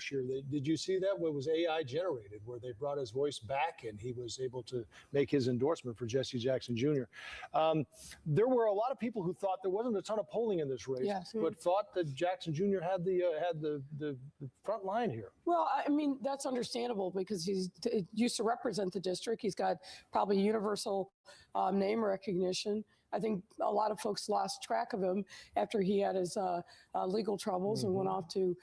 last year. Did you see that? What was AI generated, where they brought his voice back and he was able to make his endorsement for Jesse Jackson Jr. There were a lot of people who thought there wasn't a ton of polling in this race, but thought that Jackson Jr. had the front line here. Well, I mean, that's understandable because he used to represent the district. He's got probably universal name recognition. I think a lot of folks lost track of him after he had his legal troubles and went off to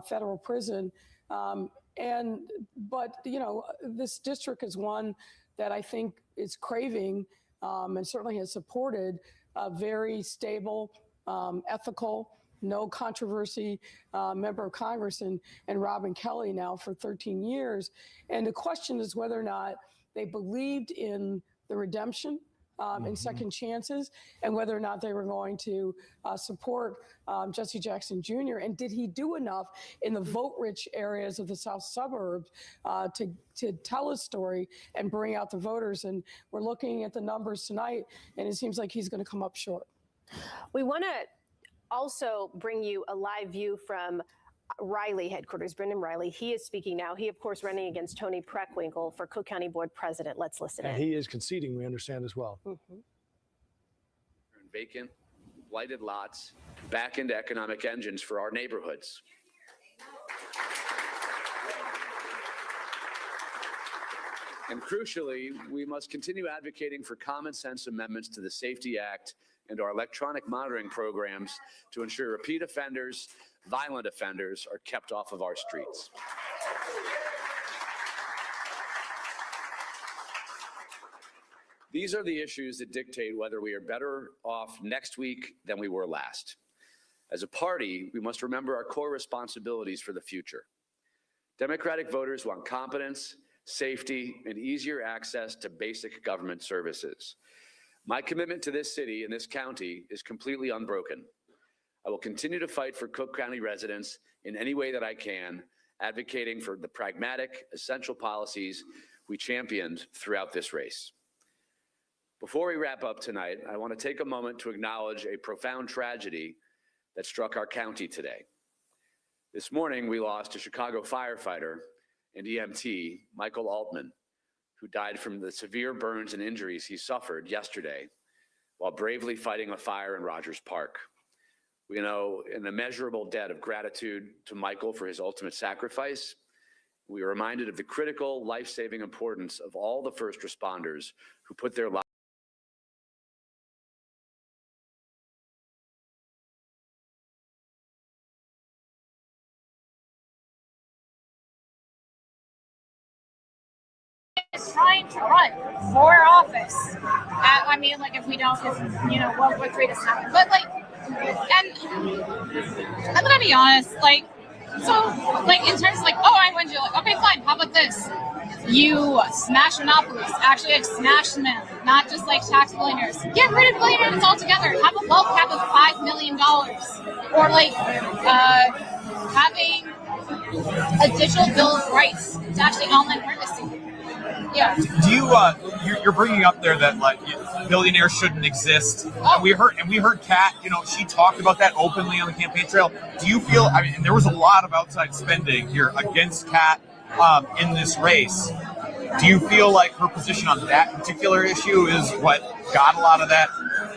federal prison. But you know, this district is one that I think is craving and certainly has supported a very stable, ethical, no controversy member of Congress and Robin Kelly now for 13 years. And the question is whether or not they believed in the redemption and second chances, and whether or not they were going to support Jesse Jackson Jr. And did he do enough in the vote-rich areas of the South suburbs to tell his story and bring out the voters? And we're looking at the numbers tonight, and it seems like he's going to come up short. We want to also bring you a live view from Riley headquarters, Brendan Riley. He is speaking now. He, of course, running against Tony Preckwinkle for Cook County Board President. Let's listen in. And he is conceding, we understand, as well. Vacant, blighted lots, back into economic engines for our neighborhoods. And crucially, we must continue advocating for common sense amendments to the Safety Act and our electronic monitoring programs to ensure repeat offenders, violent offenders are kept off of our streets. These are the issues that dictate whether we are better off next week than we were last. As a party, we must remember our core responsibilities for the future. Democratic voters want competence, safety, and easier access to basic government services. My commitment to this city and this county is completely unbroken. I will continue to fight for Cook County residents in any way that I can, advocating for the pragmatic, essential policies we championed throughout this race. Before we wrap up tonight, I want to take a moment to acknowledge a profound tragedy that struck our county today. This morning, we lost a Chicago firefighter and EMT, Michael Altman, who died from the severe burns and injuries he suffered yesterday while bravely fighting a fire in Rogers Park. We owe an immeasurable debt of gratitude to Michael for his ultimate sacrifice. We are reminded of the critical, life-saving importance of all the first responders who put their lives trying to run for office. I mean, like, if you know, World War III doesn't happen. But, like, and I'm going to be honest, like, so, like, in terms of, like, oh, I went to, like, okay, fine, how about this? You smash monopolies, actually, like, smash them, not just, like, tax billionaires. Get rid of billionaires altogether. Have a wealth cap of $5 million. Or, like, having a digital bill of rights to actually online privacy. Yeah. Do you you're bringing up there that like billionaires shouldn't exist? Oh. We heard Kat, you know, she talked about that openly on the campaign trail. Do you feel? I mean, and there was a lot of outside spending here against Kat in this race. Do you feel like her position on that particular issue is what got a lot of that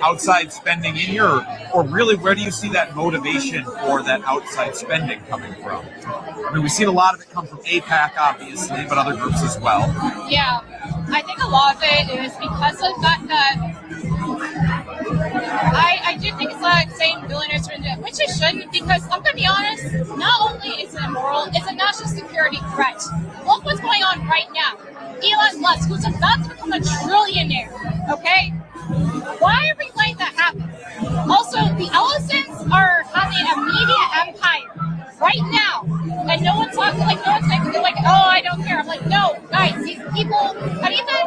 outside spending in here, or really where do you see that motivation for that outside spending coming from? I mean, we've seen a lot of it come from AIPAC, obviously, but other groups as well. Yeah, I think a lot of it is because of that I do think it's like saying billionaires shouldn't do it, which it shouldn't, because I'm going to be honest, not only is it immoral, it's a national security threat. Look what's going on right now. Elon Musk, who's about to become a trillionaire, okay? Why are we letting that happen? Also, the Ellisons are having a media empire right now, and no one's talking, like, no one's like, they're like, oh, I don't care. I'm like, no, guys, these people, and even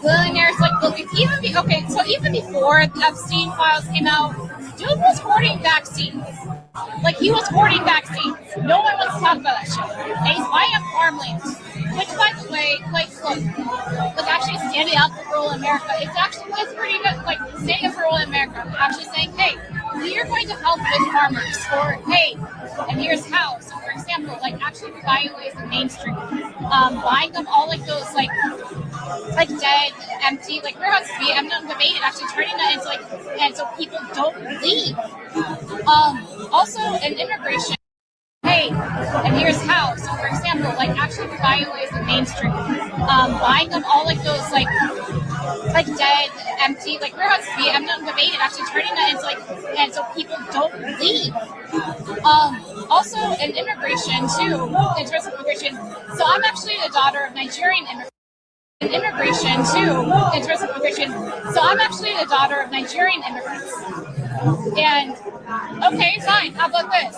billionaires, like, look, even before the Epstein files came out, dude was hoarding vaccines. Like, he was hoarding vaccines. No one wants to talk about that shit. And he's buying up farmland. Which, by the way, like, look, actually standing up for rural America, it's pretty good. Like, standing up for rural America, actually saying, hey, we are going to help with farmers, or hey, and here's how. So example, like actually revitalize the Main Street, buying up all like those like dead, empty, like warehouse to be eminently debated, actually turning that into like, and so people don't leave. Also in immigration. Hey, and here's how. So, for example, like actually revitalize the Main Street, buying up all like those like dead, empty, like warehouse to be eminently debated, actually turning that into like, and so people don't leave. Also in immigration too, in terms of immigration. So I'm actually the daughter of Nigerian immigrants. In immigration too, in terms of immigration. So I'm actually the daughter of Nigerian immigrants. And okay, fine. How about this?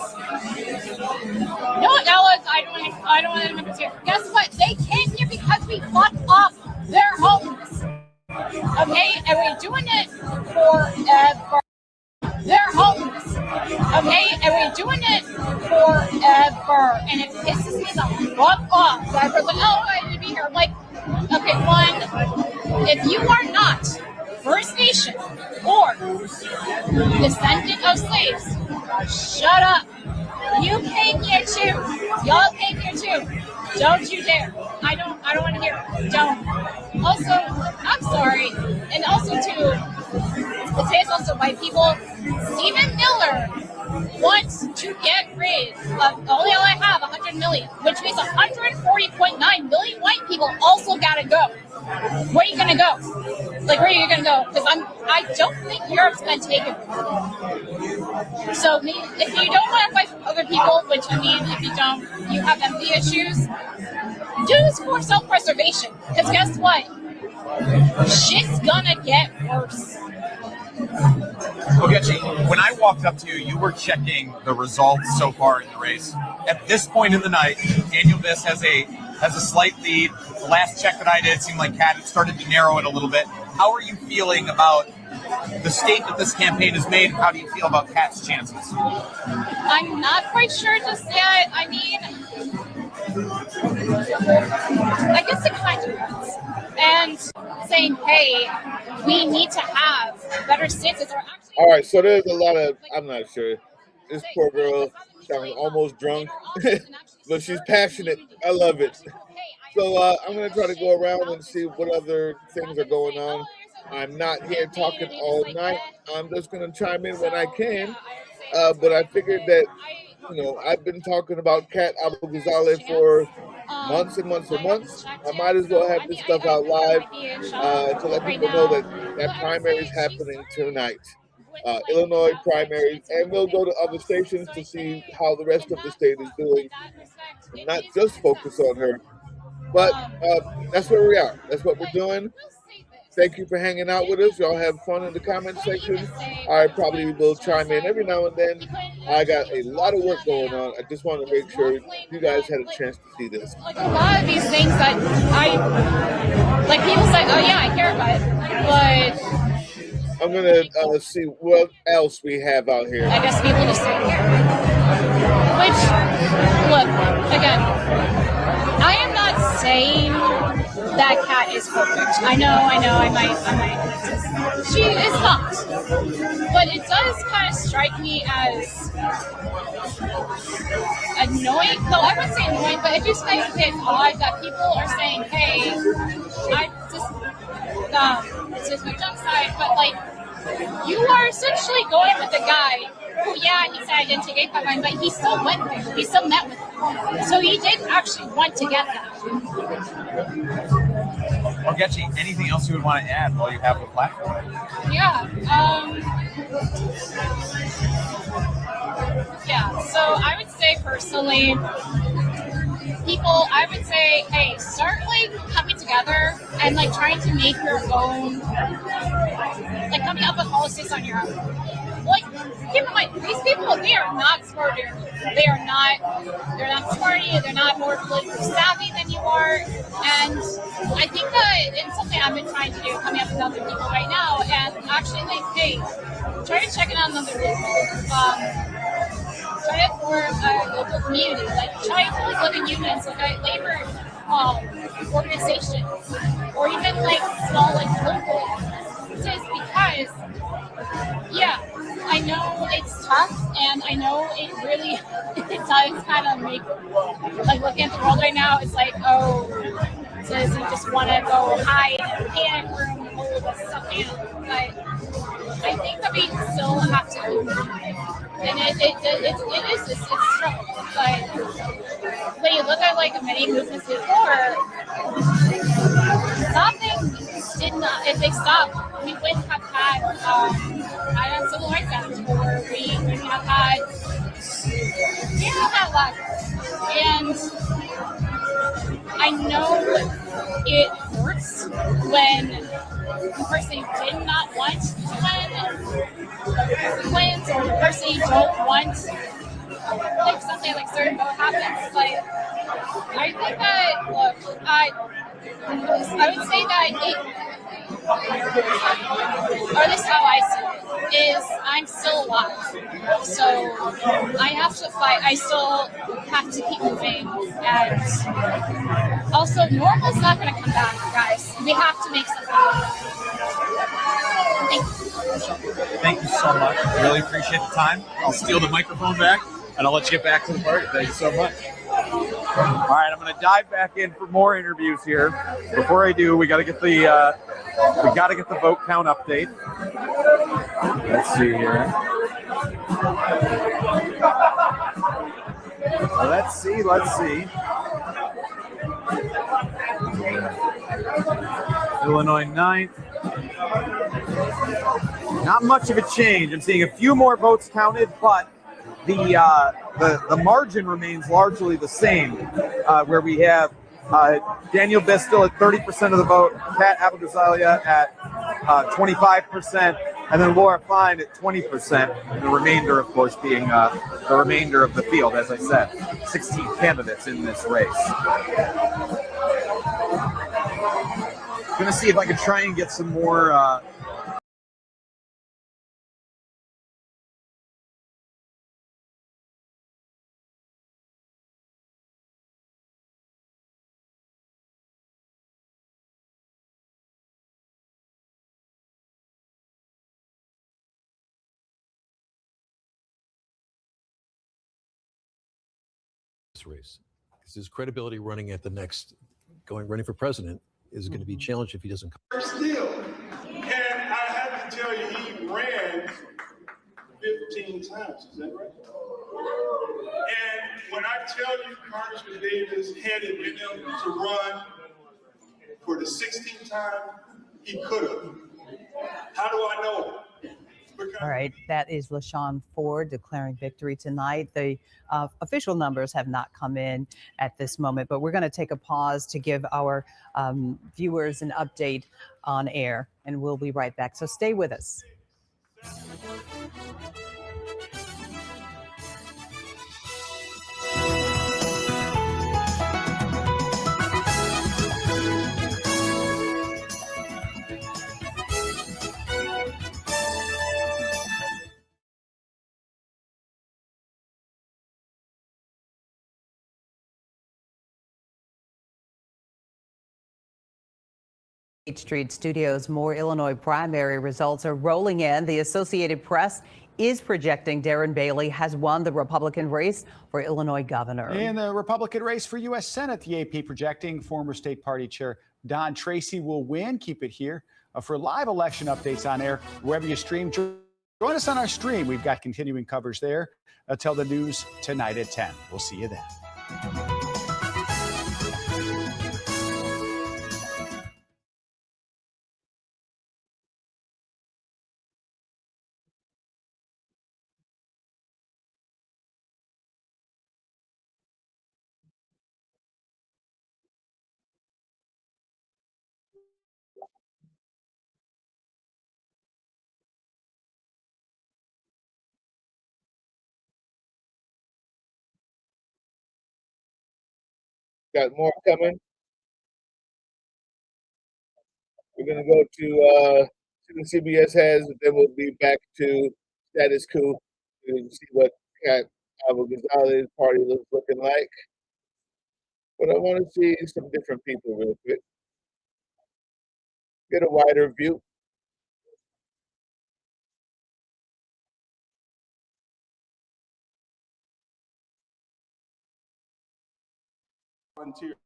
No, Alex, I don't want immigrants here. Guess what? They came here because we fucked up their homes. Okay, and we're doing it forever. Their homes. Okay, and we're doing it forever. And it pisses me the fuck off. So I was like, oh, I need to be here. I'm like, okay, one, if you are not First Nation or descendant of slaves, shut up. You came here too. Y'all came here too. Don't you dare. I don't want to hear it. Don't. Also, I'm sorry. And also too, it says also white people. Stephen Miller wants to get rid of only I have 100 million, which means 140.9 million white people also gotta go. Where are you gonna go? Like, where are you gonna go? Because I don't think Europe's gonna take it. So if you don't want to fight for other people, which I mean, if you don't, you have empathy issues, do this for self-preservation. Because guess what? Shit's gonna get worse. Ogechi, when I walked up to you, you were checking the results so far in the race. At this point in the night, Daniel Biss has a slight lead. The last check that I did seemed like Kat had started to narrow it a little bit. How are you feeling about the state that this campaign has made? How do you feel about Kat's chances? I'm not quite sure just yet. I mean, I guess it kind of depends. And saying, hey, we need to have better stances. Or actually, all right, so there's a lot of, I'm not sure. This poor girl sounds almost drunk, but she's passionate. I love it. So I'm going to try to go around and see what other things are going on. I'm not here talking all night. I'm just going to chime in when I can. But I figured that, I've been talking about Kat Abughazaleh for months and months and months. I might as well have this stuff out live to let people know that primary is happening tonight. Illinois primaries, and we'll go to other stations to see how the rest of the state is doing, and not just focus on her. But that's where we are. That's what we're doing. Thank you for hanging out with us. Y'all have fun in the comment section. I probably will chime in every now and then. I got a lot of work going on. I just want to make sure you guys had a chance to see this. Like a lot of these things that people say, oh yeah, I care about it, but I'm going to see what else we have out here. I guess people just don't care. Which, look, again, I am not saying that Kat is perfect. I know, I might. She is not. But it does kind of strike me as annoying. No, I wouldn't say annoying, but it just makes it odd that people are saying, hey, it's just my junk side, but like, you are essentially going with the guy who, yeah, he said I didn't take 8.9, but he still went there. He still met with him. So he did actually want to get that. Ogechi, anything else you would want to add while you have the platform? Yeah. So I would say personally, people, I would say, hey, start like coming together and like trying to make your own, like coming up with policies on your own. Like, keep in mind, these people, they are not smarter. They're not smarty, they're not more politically savvy than you are. And I think that it's something I've been trying to do, coming up with other people right now, and actually like, hey, try to check it out another local. Try to form a local community. Like, try to like look at unions, look at labor organizations, or even like small like local businesses, because yeah, I I know it's tough, and I know it really it does kind of make, like, looking at the world right now, it's like, oh, does he just want to go hide in a panic room and hold this stuff in? But I think that we still have to keep moving. And it is it's struggle. But when you look at like many movements before, if they stopped, we wouldn't have had civil rights acts, or we wouldn't have had luck. And I know it hurts when the person you did not want to wins, or the person you don't want, like something like certain vote happens. But I think that, look, I would say that or at least how I see it, is I'm still alive. So I have to fight. I still have to keep moving. And also, normal's not going to come back, guys. We have to make something happen. Thank you so much. Really appreciate the time. I'll steal the microphone back, and I'll let you get back to the party. Thank you so much. All right, I'm going to dive back in for more interviews here. Before I do, we got to get the vote count update. Let's see here. Let's see. Illinois 9th. Not much of a change. I'm seeing a few more votes counted, but the margin remains largely the same, where we have Daniel Biss still at 30% of the vote, Pat Abughazaleh at 25%, and then Laura Fine at 20%. The remainder, of course, being the remainder of the field, as I said, 16 candidates in this race. Going to see if I can try and get some more. Race, because his credibility running for president is going to be challenged if he doesn't come. Still, and I have to tell you, he ran 15 times. Is that right? And when I tell you, Congressman Davis had it in him to run for the 16th time, he could have. How do I know? All right, that is LaShawn Ford declaring victory tonight. The official numbers have not come in at this moment, but we're going to take a pause to give our viewers an update on air, and we'll be right back. So stay with us. Street Studios, more Illinois primary results are rolling in. The Associated Press is projecting Darren Bailey has won the Republican race for Illinois governor. In the Republican race for U.S. Senate, the AP projecting former state party chair Don Tracy will win. Keep it here for live election updates on air wherever you stream. Join us on our stream. We've got continuing coverage there until the news tonight at 10. We'll see you then. Got more coming. We're gonna go to see what CBS has, and then we'll be back to status quo to see what Cat Abughazaleh's party looks looking like. But I want to see some different people real quick. Get a wider view. volunteers.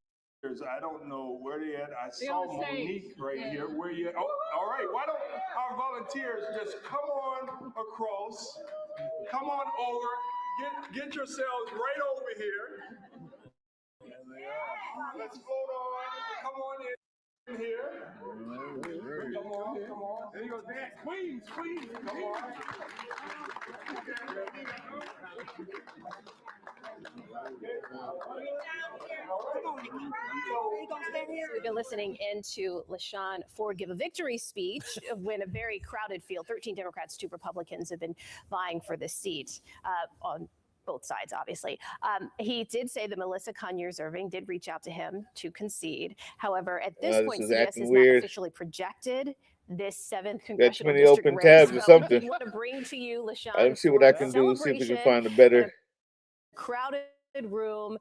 I don't know where they at. I saw Monique right here. Where you? Oh, all right. Why don't our volunteers just come on across? Come on over. Get yourselves right over here. There they are. Let's float on. Come on in here. Come on. There you go. Dance. Queens. Come on. We've been listening into LaShawn Ford give a victory speech when a very crowded field, 13 Democrats, 2 Republicans have been vying for this seat on both sides, obviously. He did say that Melissa Conyers-Irving did reach out to him to concede. However, at this point, CBS is not officially projected this 7th Congressional District open race. tabs or something. We want to bring to you, LaShawn, I'll see what I can do. See if we can find a better crowded room,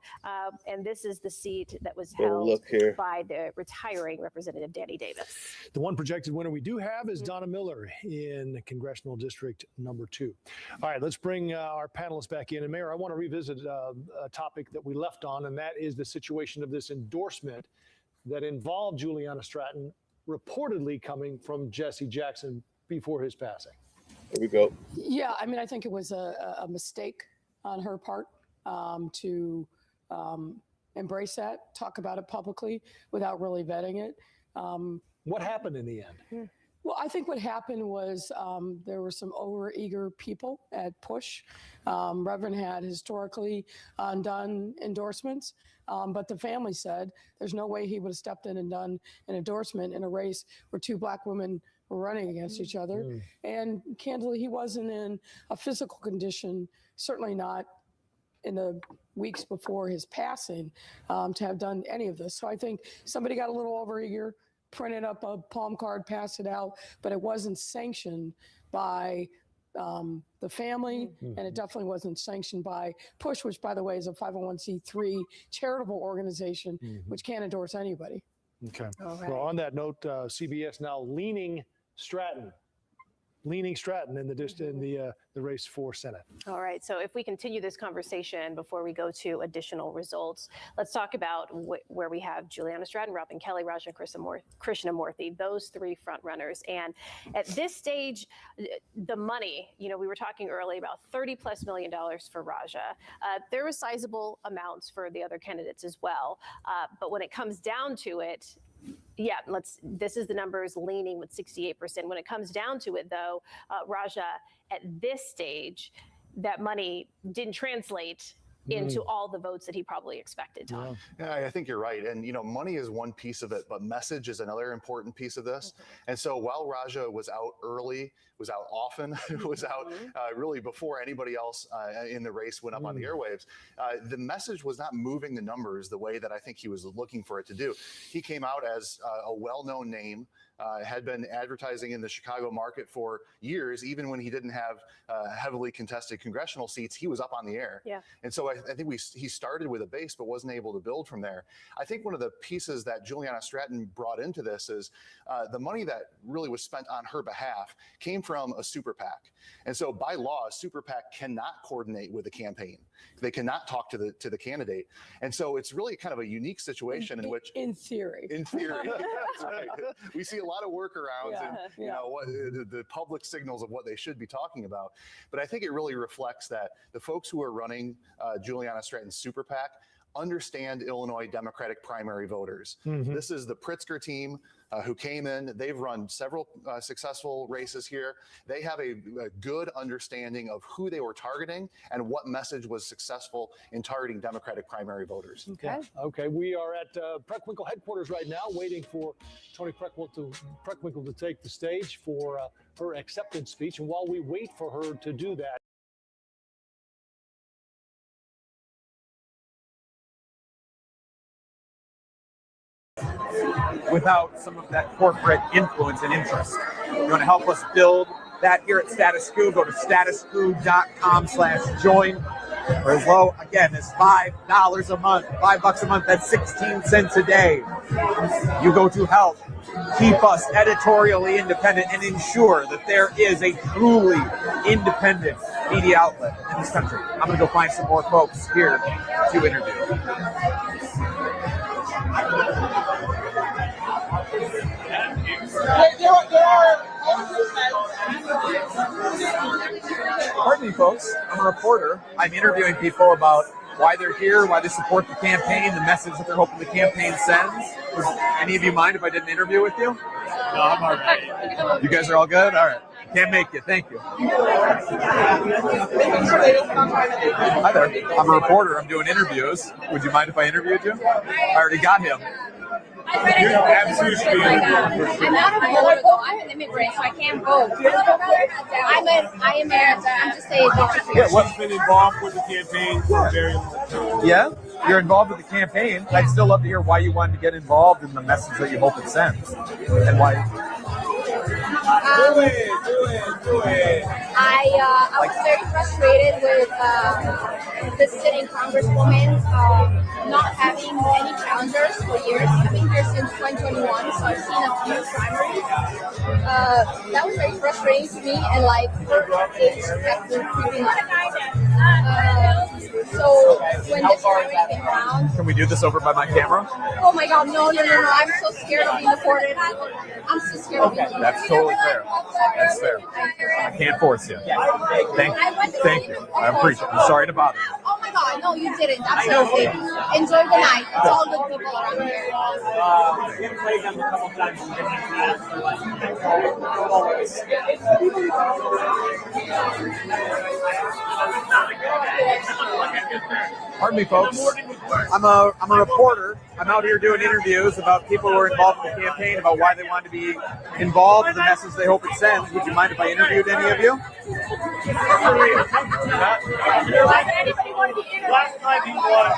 and this is the seat that was held by the retiring Representative Danny Davis. The one projected winner we do have is Donna Miller in Congressional District number 2. All right, let's bring our panelists back in. And Mayor, I want to revisit a topic that we left on, and that is the situation of this endorsement that involved Juliana Stratton reportedly coming from Jesse Jackson before his passing. There we go. Yeah, I mean, I think it was a mistake on her part to embrace that, talk about it publicly without really vetting it. What happened in the end? Well, I think what happened was there were some overeager people at Push. Reverend had historically done endorsements, but the family said there's no way he would have stepped in and done an endorsement in a race where 2 Black women were running against each other. And candidly, he wasn't in a physical condition, certainly not in the weeks before his passing, to have done any of this. So I think somebody got a little overeager, printed up a palm card, passed it out, but it wasn't sanctioned by the family, and it definitely wasn't sanctioned by Push, which, by the way, is a 501c3 charitable organization, which can't endorse anybody. Okay. Right. Well, on that note, CBS now leaning Stratton in the race for Senate. All right. So if we continue this conversation before we go to additional results, let's talk about where we have Juliana Stratton, Robin Kelly, Raja Krishnamurthy, those 3 front runners. And at this stage, the money, we were talking earlier about $30+ million for Raja. There were sizable amounts for the other candidates as well. But when it comes down to it, this is the numbers leaning with 68%. When it comes down to it, though, Raja, at this stage, that money didn't translate into all the votes that he probably expected, Tom. Yeah, I think you're right. And, money is one piece of it, but message is another important piece of this. And so while Raja was out early, was out often, was out really before anybody else in the race went up on the airwaves, the message was not moving the numbers the way that I think he was looking for it to do. He came out as a well-known name, had been advertising in the Chicago market for years. Even when he didn't have heavily contested congressional seats, he was up on the air. Yeah. And so I think he started with a base, but wasn't able to build from there. I think one of the pieces that Juliana Stratton brought into this is the money that really was spent on her behalf came from a super PAC. And so by law, a super PAC cannot coordinate with the campaign. They cannot talk to the candidate. And so it's really kind of a unique situation in which, in theory, that's right. We see a lot of workarounds and what the public signals of what they should be talking about. But I think it really reflects that the folks who are running Juliana Stratton's super PAC understand Illinois Democratic primary voters. This is the Pritzker team who came in. They've run several successful races here. They have a good understanding of who they were targeting and what message was successful in targeting Democratic primary voters. Okay. Okay. We are at Preckwinkle headquarters right now, waiting for Toni Preckwinkle to take the stage for her acceptance speech. And while we wait for her to do that, without some of that corporate influence and interest. You want to help us build that here at Status Coup? Go to statuscoup.com/join. For as low, again, as $5 a month, $5 a month, that's 16 cents a day. You go to help keep us editorially independent and ensure that there is a truly independent media outlet in this country. I'm going to go find some more folks here to interview. Pardon me, folks. I'm a reporter. I'm interviewing people about why they're here, why they support the campaign, the message that they're hoping the campaign sends. Would any of you mind if I did an interview with you? No, I'm all right. You guys are all good? All right. Can't make it. Thank you. Hi there. I'm a reporter. I'm doing interviews. Would you mind if I interviewed you? I already got him. You're absolutely should be I'm not a voter though. I'm an immigrant, so I can't vote. I am I'm just saying. What's been involved with the campaign for a very long time. Yeah? You're involved with the campaign. I'd still love to hear why you wanted to get involved in the message that you hope it sends. And why. Do it. I was very frustrated with the sitting congresswoman not having any challengers for years. I've been here since 2021, so I've seen a few primaries. That was very frustrating to me, and like her age has been creeping up. So when this primary came around, Can we do this over by my camera? oh my God, no! I'm so scared of being deported. I'm so scared of being deported. That's totally fair. That's fair. I can't force you. Thank you. I appreciate it. I'm sorry to bother you. Oh my God, no, you didn't. Absolutely. Enjoy the night. It's all good people around here. Pardon me, folks. I'm a reporter. I'm out here doing interviews about people who are involved in the campaign, about why they want to be involved, the message they hope it sends. Would you mind if I interviewed any of you? Last time you won,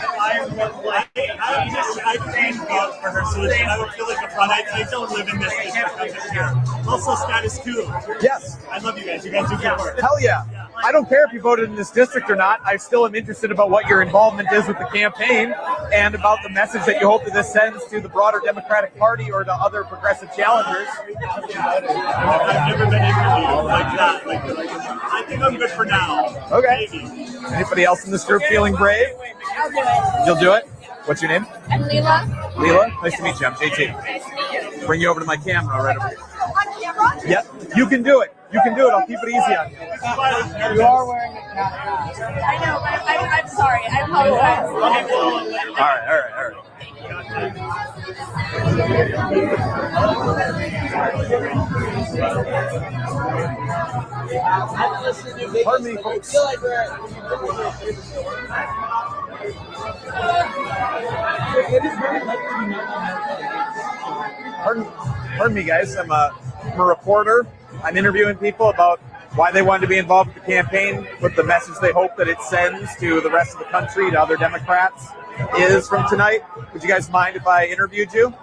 I paid vote for her, so I don't feel like a fraud. I don't live in this district. I'm just here. Also, status quo. Yes. I love you guys. You guys do good work. Hell yeah. I don't care if you voted in this district or not. I still am interested about what your involvement is with the campaign and about the message that you hope that this sends to the broader Democratic Party or to other progressive challengers. I've never been interviewed like that. I think I'm good for now. Okay. Maybe. Anybody else in this group feeling brave? I'll do it. You'll do it? What's your name? I'm Leela. Leela? Nice to meet you. I'm JT. Nice to meet you. Bring you over to my camera right over here. On camera? Yep. You can do it. You can do it. I'll keep it easy on you. You are wearing a cap. I know, but I'm sorry. I apologize. All right. Pardon me, folks. Pardon me, guys. I'm a reporter. I'm interviewing people about why they wanted to be involved with the campaign, what the message they hope that it sends to the rest of the country, to other Democrats, is from tonight. Would you guys mind if I interviewed you?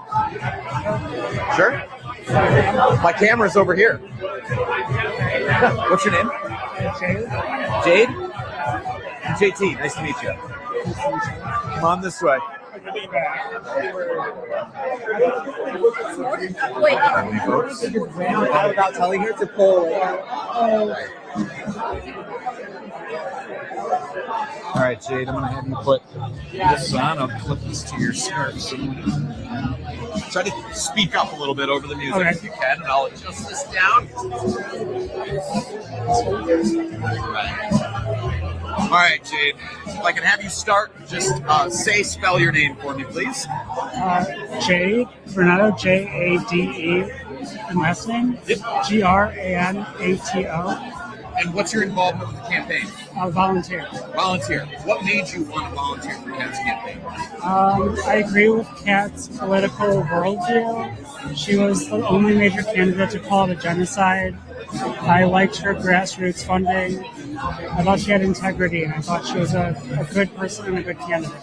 Sure. My camera's over here. What's your name? Jade? JT, nice to meet you. Come on this way. Wait. Without telling her to pull. All right, Jade, I'm going to have you put this on. I'll clip this to your skirt. So try to speak up a little bit over the music if you can, and I'll adjust this down. All right, Jade. If I can have you start, just spell your name for me, please. Jade, Renato, Jade, and last name, Granato. And what's your involvement with the campaign? Volunteer. Volunteer. What made you want to volunteer for Kat's campaign? I agree with Kat's political worldview. She was the only major candidate to call it a genocide. I liked her grassroots funding. I thought she had integrity, and I thought she was a good person and a good candidate.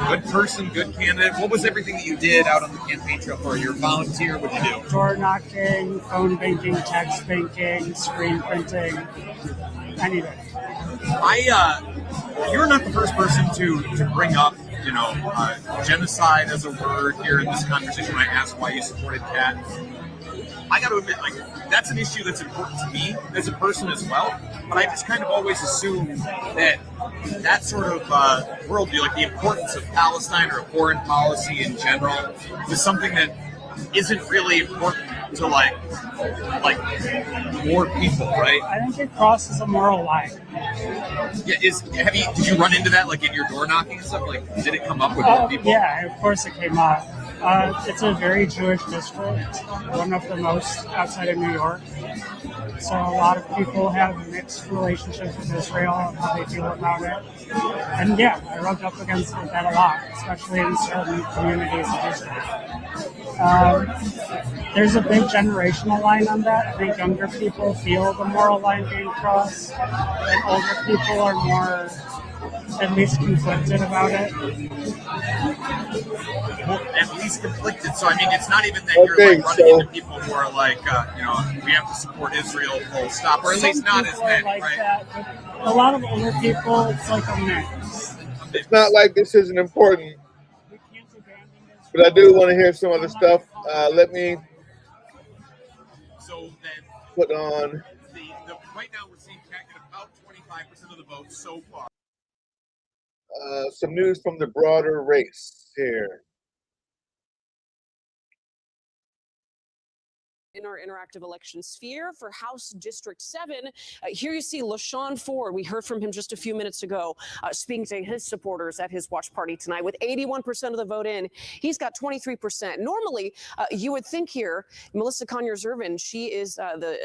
Good person, good candidate. What was everything that you did out on the campaign trail for? You're a volunteer. What did you do? Door knocking, phone banking, text banking, screen printing, anything. You're not the first person to bring up, genocide as a word here in this conversation when I asked why you supported Kat. I got to admit, like, that's an issue that's important to me as a person as well. But I just kind of always assume that sort of worldview, like the importance of Palestine or foreign policy in general, is something that isn't really important to like more people, right? I think it crosses a moral line. Yeah, did you run into that like in your door knocking and stuff? Like, did it come up with more people? Yeah, of course it came up. It's a very Jewish district, one of the most outside of New York. So a lot of people have mixed relationships with Israel and how they feel about it. And yeah, I rubbed up against that a lot, especially in certain communities in Israel. There's a big generational line on that. I think younger people feel the moral line being crossed, and older people are more, at least, conflicted about it. Well, at least conflicted. So I mean, it's not even that you're like running into people who are like, we have to support Israel full stop, or at least not as many, like right? that, but a lot of older people, it's like a mix. It's not like this isn't important, but I do want to hear some other stuff. Let me put on. Right now, we're seeing Kat get about 25% of the votes so far. Some news from the broader race here. In our interactive election sphere for House District 7, here you see LaShawn Ford. We heard from him just a few minutes ago, speaking to his supporters at his watch party tonight. With 81% of the vote in, he's got 23%. Normally, you would think here, Melissa Conyers-Ervin, she is the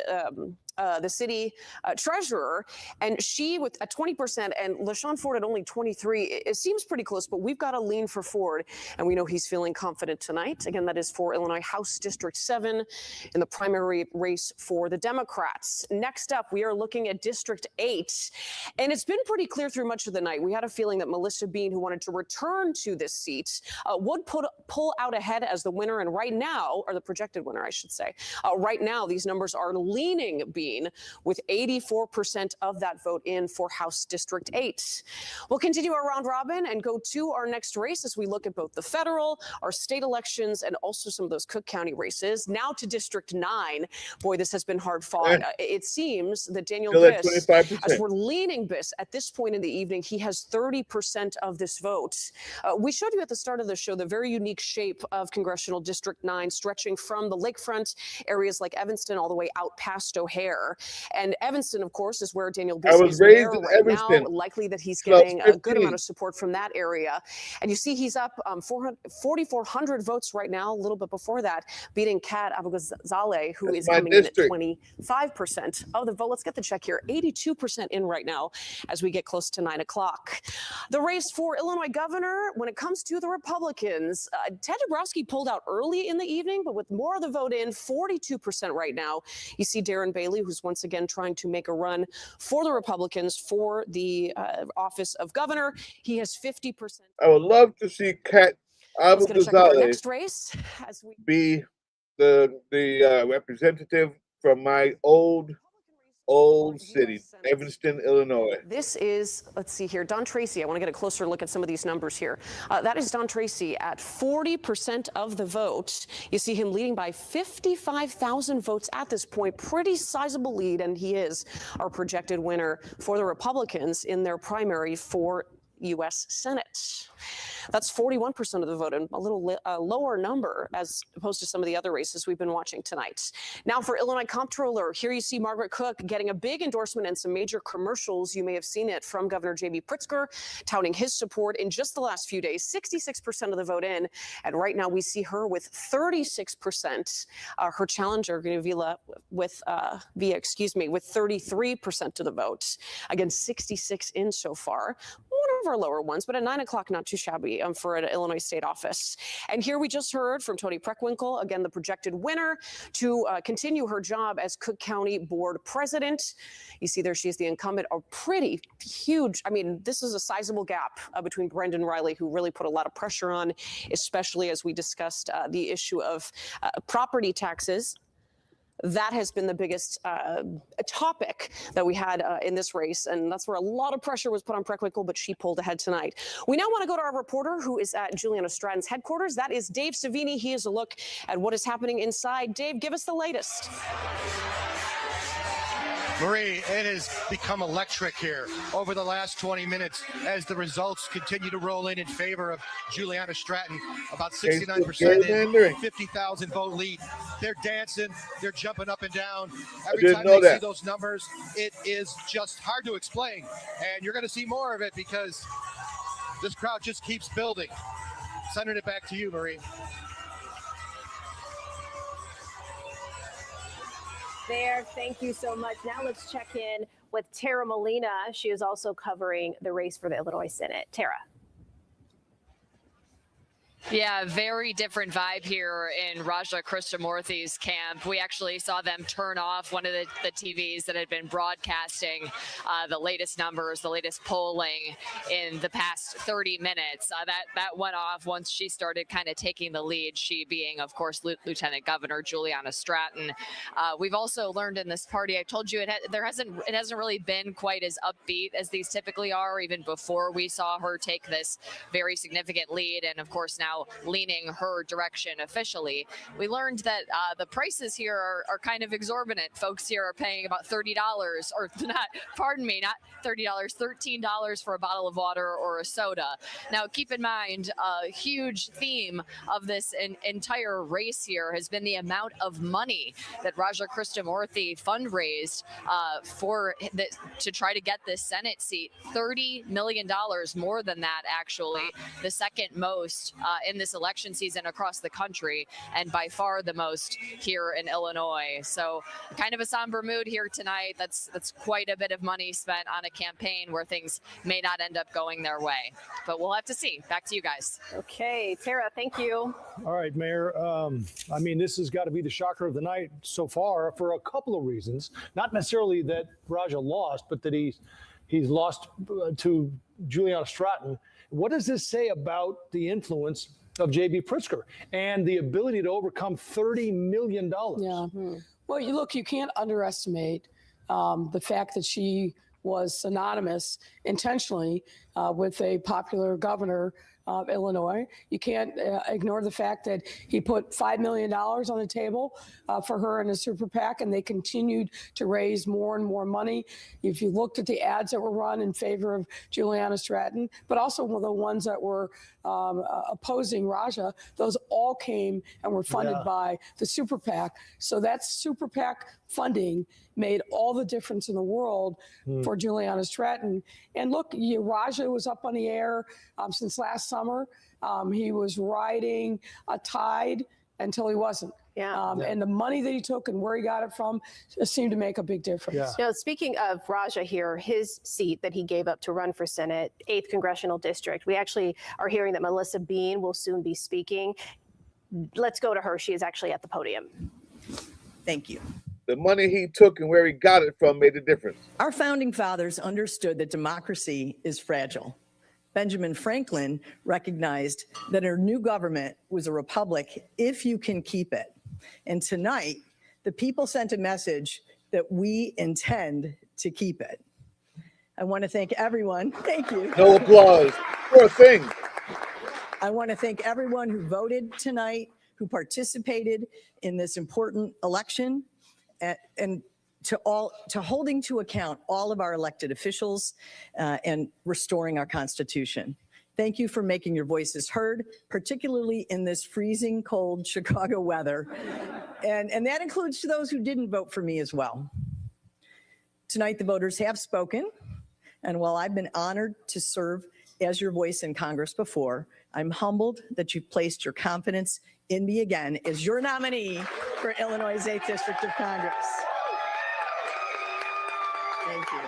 city treasurer, and she with at 20% and LaShawn Ford at only 23. It seems pretty close, but we've got a lean for Ford, and we know he's feeling confident tonight. Again, that is for Illinois House District 7 in the primary race for the Democrats. Next up, we are looking at District 8, and it's been pretty clear through much of the night. We had a feeling that Melissa Bean, who wanted to return to this seat, would pull out ahead as the winner, and right now, or the projected winner, I should say. Right now, these numbers are leaning Bean, with 84% of that vote in for House District 8. We'll continue our round robin and go to our next race as we look at both the federal, our state elections, and also some of those Cook County races. Now to District 9. Boy, this has been hard fought. It seems that Daniel Biss, as we're leaning Biss at this point in the evening, he has 30% of this vote. We showed you at the start of the show the very unique shape of Congressional District 9, stretching from the lakefront areas like Evanston all the way out past O'Hare. And Evanston, of course, is where Daniel Biss is there right now. Likely that he's getting a good amount of support from that area. And you see he's up 4,400 votes right now, a little bit before that, beating Kat Abughazaleh, who is coming in at 25% of the vote. Let's get the check here. 82% in right now as we get close to 9 o'clock. The race for Illinois governor, when it comes to the Republicans, Ted Dabrowski pulled out early in the evening, but with more of the vote in, 42% right now. You see Darren Bailey, who's once again trying to make a run for the Republicans for the office of governor. He has 50%. I would love to see Kat Abughazaleh be the representative from my old city, Evanston, Illinois. This is, let's see here, Don Tracy. I want to get a closer look at some of these numbers here. That is Don Tracy at 40% of the vote. You see him leading by 55,000 votes at this point. Pretty sizable lead, and he is our projected winner for the Republicans in their primary for U.S. Senate. That's 41% of the vote, and a little lower number as opposed to some of the other races we've been watching tonight. Now for Illinois Comptroller, here you see Margaret Cook getting a big endorsement and some major commercials. You may have seen it from Governor J.B. Pritzker, touting his support in just the last few days, 66% of the vote in. And right now we see her with 36%. Her challenger, Villa, with 33% of the vote. Again, 66 in so far. One of our lower ones, but at 9 o'clock, not too shabby for an Illinois state office. And here we just heard from Toni Preckwinkle, again, the projected winner to continue her job as Cook County Board President. You see there, she's the incumbent, a pretty huge, I mean, this is a sizable gap between Brendan Riley, who really put a lot of pressure on, especially as we discussed the issue of property taxes. that has been the biggest topic that we had in this race, and that's where a lot of pressure was put on Preckwinkle, but she pulled ahead tonight. We now want to go to our reporter who is at Juliana Stratton's headquarters. That is Dave Savini. He has a look at what is happening inside. Dave, give us the latest. Marie, it has become electric here over the last 20 minutes as the results continue to roll in favor of Juliana Stratton. About 69% in, 50,000 vote lead. They're dancing, they're jumping up and down. Every time they see those numbers, it is just hard to explain. And you're going to see more of it because this crowd just keeps building. Sending it back to you, Marie. There, thank you so much. Now let's check in with Tara Molina. She is also covering the race for the Illinois Senate. Tara. Yeah, very different vibe here in Raja Krishnamurthy's camp. We actually saw them turn off one of the TVs that had been broadcasting the latest numbers, the latest polling in the past 30 minutes. That went off once she started kind of taking the lead, she being, of course, Lieutenant Governor Juliana Stratton. We've also learned in this party, I told you, it hasn't really been quite as upbeat as these typically are, even before we saw her take this very significant lead. And of course, now leaning her direction officially. We learned that the prices here are kind of exorbitant. Folks here are paying about $30, or not $30, $13 for a bottle of water or a soda. Now, keep in mind, a huge theme of this entire race here has been the amount of money that Raja Krishnamurthy fundraised to try to get this Senate seat. $30 million, more than that, actually, the second most in this election season across the country, and by far the most here in Illinois. So kind of a somber mood here tonight. That's quite a bit of money spent on a campaign where things may not end up going their way, but we'll have to see. Back to you guys. Okay, Tara, thank you. All right, Mayor. I mean, this has got to be the shocker of the night so far for a couple of reasons. Not necessarily that Raja lost, but that he's lost to Juliana Stratton. What does this say about the influence of J.B. Pritzker and the ability to overcome $30 million? Yeah. Well, you can't underestimate the fact that she was synonymous intentionally with a popular governor of Illinois. You can't ignore the fact that he put $5 million on the table for her in a super PAC, and they continued to raise more and more money. If you looked at the ads that were run in favor of Juliana Stratton, but also the ones that were opposing Raja, those all came and were funded by the super PAC. So that super PAC funding made all the difference in the world for Juliana Stratton. And look, Raja was up on the air since last summer. He was riding a tide until he wasn't. And the money that he took and where he got it from seemed to make a big difference. Now, speaking of Raja here, his seat that he gave up to run for Senate, 8th Congressional District, we actually are hearing that Melissa Bean will soon be speaking. Let's go to her. She is actually at the podium. Thank you. The money he took and where he got it from made a difference. Our founding fathers understood that democracy is fragile. Benjamin Franklin recognized that a new government was a republic if you can keep it. And tonight, the people sent a message that we intend to keep it. I want to thank everyone. Thank you. No applause. Poor thing. I want to thank everyone who voted tonight, who participated in this important election, and to holding to account all of our elected officials and restoring our Constitution. Thank you for making your voices heard, particularly in this freezing cold Chicago weather. And that includes to those who didn't vote for me as well. Tonight, the voters have spoken. And while I've been honored to serve as your voice in Congress before, I'm humbled that you've placed your confidence in me again as your nominee for Illinois' 8th District of Congress. Thank you.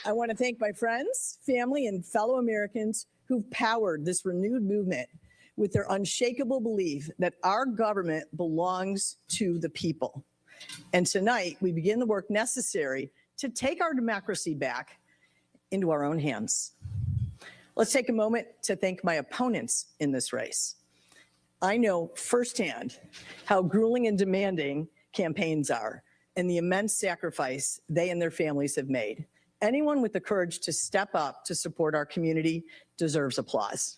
I want to thank my friends, family, and fellow Americans who've powered this renewed movement with their unshakable belief that our government belongs to the people. And tonight, we begin the work necessary to take our democracy back into our own hands. Let's take a moment to thank my opponents in this race. I know firsthand how grueling and demanding campaigns are and the immense sacrifice they and their families have made. Anyone with the courage to step up to support our community deserves applause.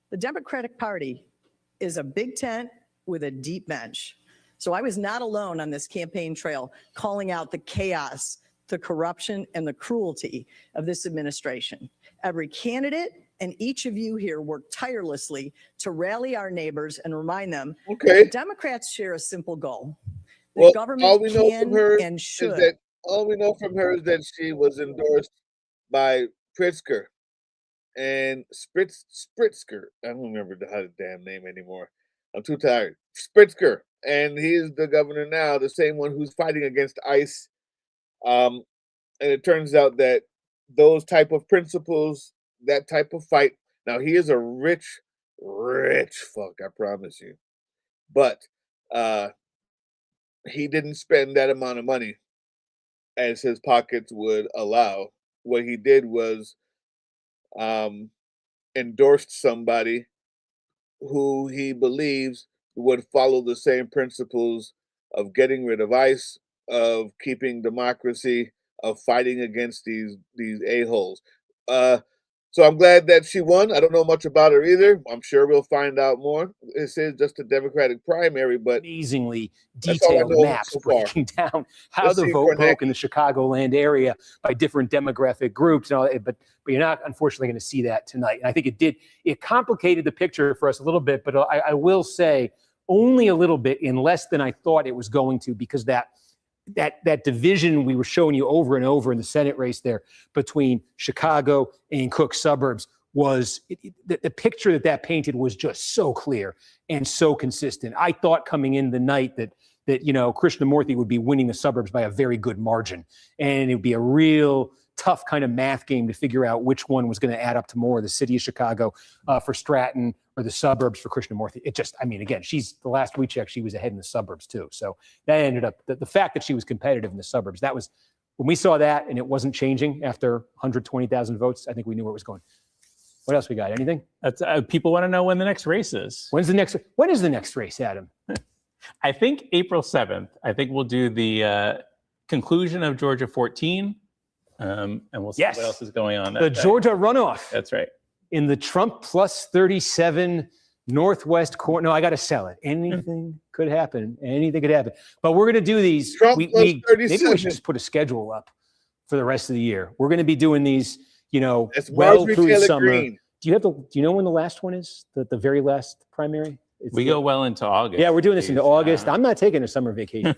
The Democratic Party is a big tent with a deep bench. So I was not alone on this campaign trail calling out the chaos, the corruption, and the cruelty of this administration. Every candidate and each of you here worked tirelessly to rally our neighbors and remind them that Democrats share a simple goal. The government all we know can from her and should. is that all we know from her is that she was endorsed by Pritzker and Spritzker. I don't remember the damn name anymore. I'm too tired. Spritzker, and he's the governor now, the same one who's fighting against ICE. And it turns out that those type of principles, that type of fight. Now he is a rich fuck, I promise you. But he didn't spend that amount of money as his pockets would allow. What he did was endorsed somebody who he believes would follow the same principles of getting rid of ICE, of keeping democracy, of fighting against these a-holes. So I'm glad that she won. I don't know much about her either. I'm sure we'll find out more. This is just a Democratic primary, but amazingly detailed maps breaking down how the vote broke in the Chicagoland area by different demographic groups. But you're not, unfortunately, going to see that tonight. And I think it complicated the picture for us a little bit, but I will say only a little bit, in less than I thought it was going to, because that division we were showing you over and over in the Senate race there between Chicago and Cook suburbs was the picture that painted was just so clear and so consistent. I thought coming in the night that Krishnamurthy would be winning the suburbs by a very good margin, and it would be a real tough kind of math game to figure out which one was going to add up to more, the city of Chicago for Stratton or the suburbs for Krishnamurthy. Again, the last we checked, she was ahead in the suburbs too. So that ended up, the fact that she was competitive in the suburbs, that was, when we saw that and it wasn't changing after 120,000 votes, I think we knew where it was going. What else we got? Anything? People want to know when the next race is. When is the next race, Adam? I think April 7th. I think we'll do the conclusion of Georgia 14. And we'll see what else is going on. The Georgia runoff. That's right. In the Trump plus 37 Northwest corner. No, I got to sell it. Anything could happen. Anything could happen. But we're going to do these. Trump plus 37. Maybe we should just put a schedule up for the rest of the year. We're going to be doing these, It's well Marjorie through the Taylor summer. Greene. Do you know when the last one is? The very last primary? We go well into August. Yeah, we're doing this into August. I'm not taking a summer vacation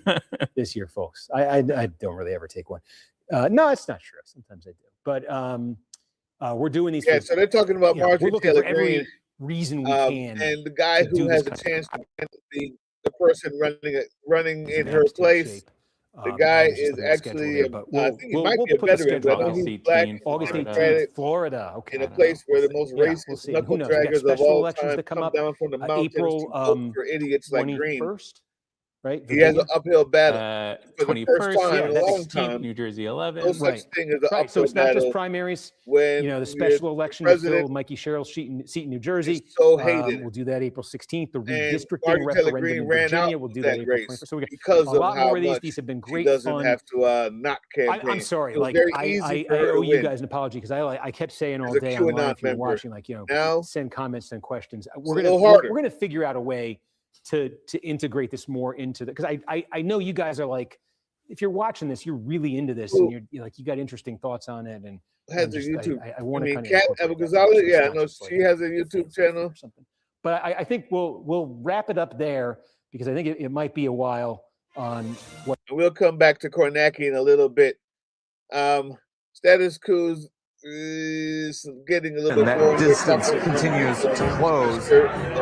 this year, folks. I don't really ever take one. No, it's not true. Sometimes I do. But we're doing these. Yeah, so they're talking about Marjorie Taylor every Greene. reason we can. And the guy who has a chance to win the person running in her place. The guy is actually, I think he might be a veteran, but he's black, August 18th, Democratic, Florida. Okay. in a place where the most racist knuckle draggers of all time come down from the mountains April, to vote for idiots like Green. 21st, right? He has an uphill battle for the first 21st, time in a long 16th, time. New Jersey 11. No such thing as an Right. So uphill it's not just battle primaries. when The special election to fill Mikey Sherrill's seat in New Jersey. so hated. We'll do that April 16th. The And redistricting Marjorie Taylor referendum Green in ran Virginia. out We'll do that that April race 21st. So we got because a of lot how more of these. much These have been she great doesn't fun. have to not campaign. I'm sorry. It was Like very I easy for her owe to you win. guys an apology because I kept saying all As a day QAnon online if you're member. watching, Now, send comments and questions. a We're little gonna harder. we're gonna figure out a way to integrate this more into the, because I know you guys are like, if you're watching this, you're really into this and you're like, you got interesting thoughts on it. And has a YouTube. I want to kind Kat of Abughazaleh, yeah, I know she has a YouTube channel. But I think we'll wrap it up there because I think it might be a while on what. We'll come back to Kornacki in a little bit. Status quo is getting a little And bit more. that distance continues to close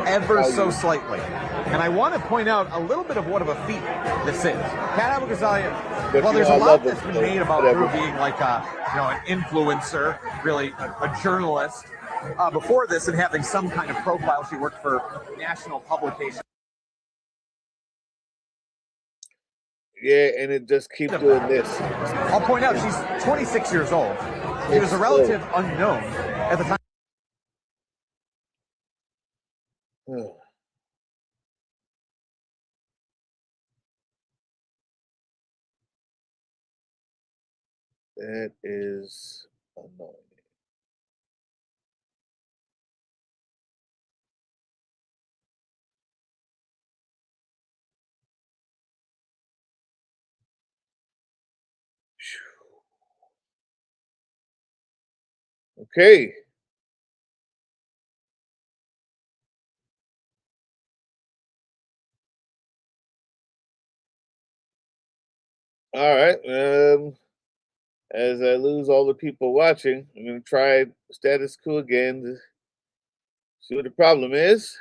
ever so slightly. And I want to point out a little bit of what of a feat this is. Kat Abughazaleh, well, there's a lot that's been made about her being like an influencer, really a journalist. Before this and having some kind of profile, she worked for national publications. Yeah, and it just keeps doing this. I'll point out she's 26 years old. He was a relative unknown at the time. That is annoying. Okay. All right. As I lose all the people watching, I'm going to try status quo again to see what the problem is.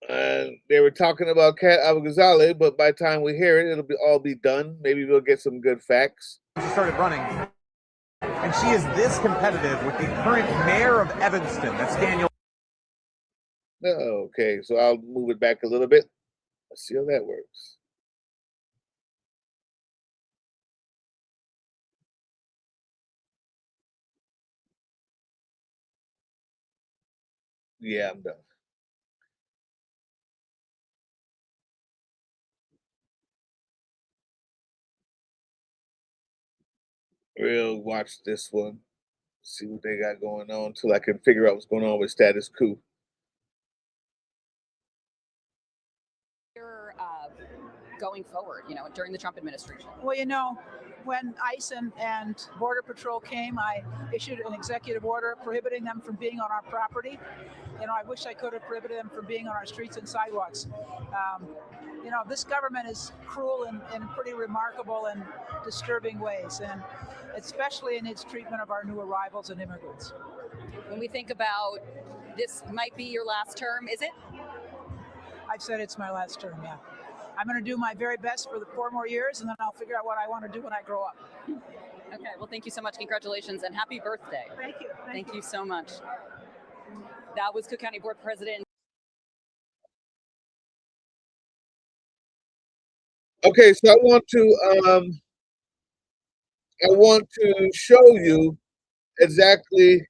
They were talking about Kat Abughazaleh, but by the time we hear it, it'll all be done. Maybe we'll get some good facts. She started running, and she is this competitive with the current mayor of Evanston. That's Daniel. Okay, so I'll move it back a little bit. Let's see how that works. Yeah, I'm done. We'll watch this one, see what they got going on until I can figure out what's going on with status quo. Going forward, during the Trump administration? Well, when ICE and Border Patrol came, I issued an executive order prohibiting them from being on our property. I wish I could have prohibited them from being on our streets and sidewalks. This government is cruel in pretty remarkable and disturbing ways, and especially in its treatment of our new arrivals and immigrants. When we think about this might be your last term, is it? I've said it's my last term, yeah. I'm going to do my very best for the 4 more years, and then I'll figure out what I want to do when I grow up. Okay, well, thank you so much. Congratulations and happy birthday. Thank you. Thank you so much. That was Cook County Board President. Okay, so I want to show you exactly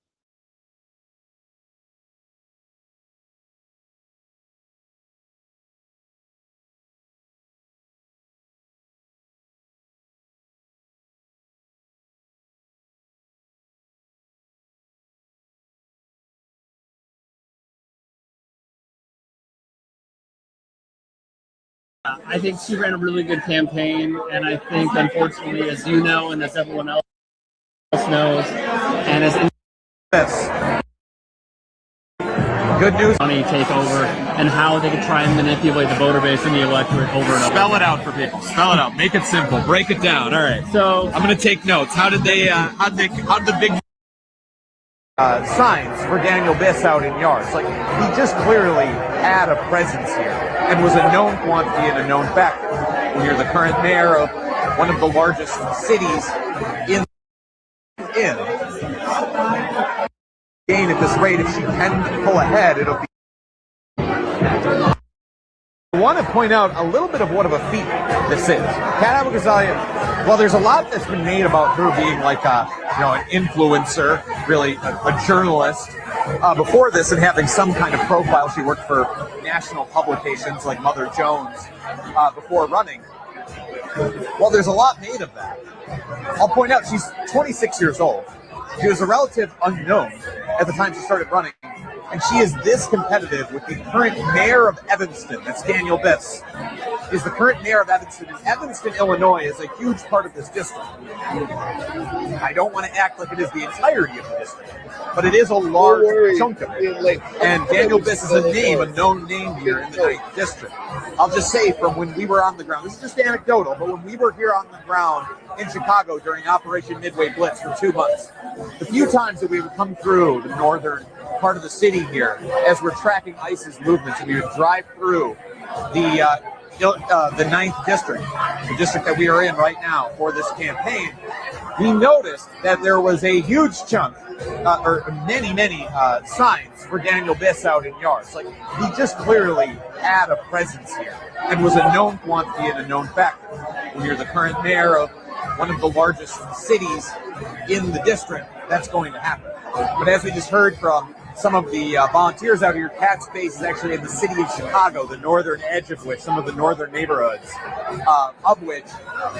I think she ran a really good campaign, and I think, unfortunately, as you know, and as everyone else knows, and as good news, take over, and how they could try and manipulate the voter base and the electorate over and over. Spell it out for people. Spell it out. Make it simple. Break it down. All right. So I'm going to take notes. How did the big signs for Daniel Biss out in yards? Like, he just clearly had a presence here and was a known quantity and a known factor. When you're the current mayor of one of the largest cities in gain at this rate, if she can pull ahead, it'll be. I want to point out a little bit of what of a feat this is. Kat Abughazaleh, well, there's a lot that's been made about her being like an influencer, really a journalist. Before this, and having some kind of profile, she worked for national publications like Mother Jones before running. Well, there's a lot made of that. I'll point out she's 26 years old. She was a relative unknown at the time she started running, and she is this competitive with the current mayor of Evanston. That's Daniel Biss. Is the current mayor of Evanston. And Evanston, Illinois is a huge part of this district. I don't want to act like it is the entirety of the district, but it is a large chunk of it. And Daniel Biss is a known name here in the 9th district. I'll just say from when we were on the ground, this is just anecdotal, but when we were here on the ground in Chicago during Operation Midway Blitz for 2 months, the few times that we would come through the northern part of the city here as we're tracking ICE's movements, and we would drive through the 9th district, the district that we are in right now for this campaign, we noticed that there was a huge chunk, or many signs for Daniel Biss out in yards. Like, he just clearly had a presence here and was a known quantity and a known factor. When you're the current mayor of one of the largest cities in the district, that's going to happen. But as we just heard from some of the volunteers out here, Kat's base is actually in the city of Chicago, the northern edge of which, some of the northern neighborhoods of which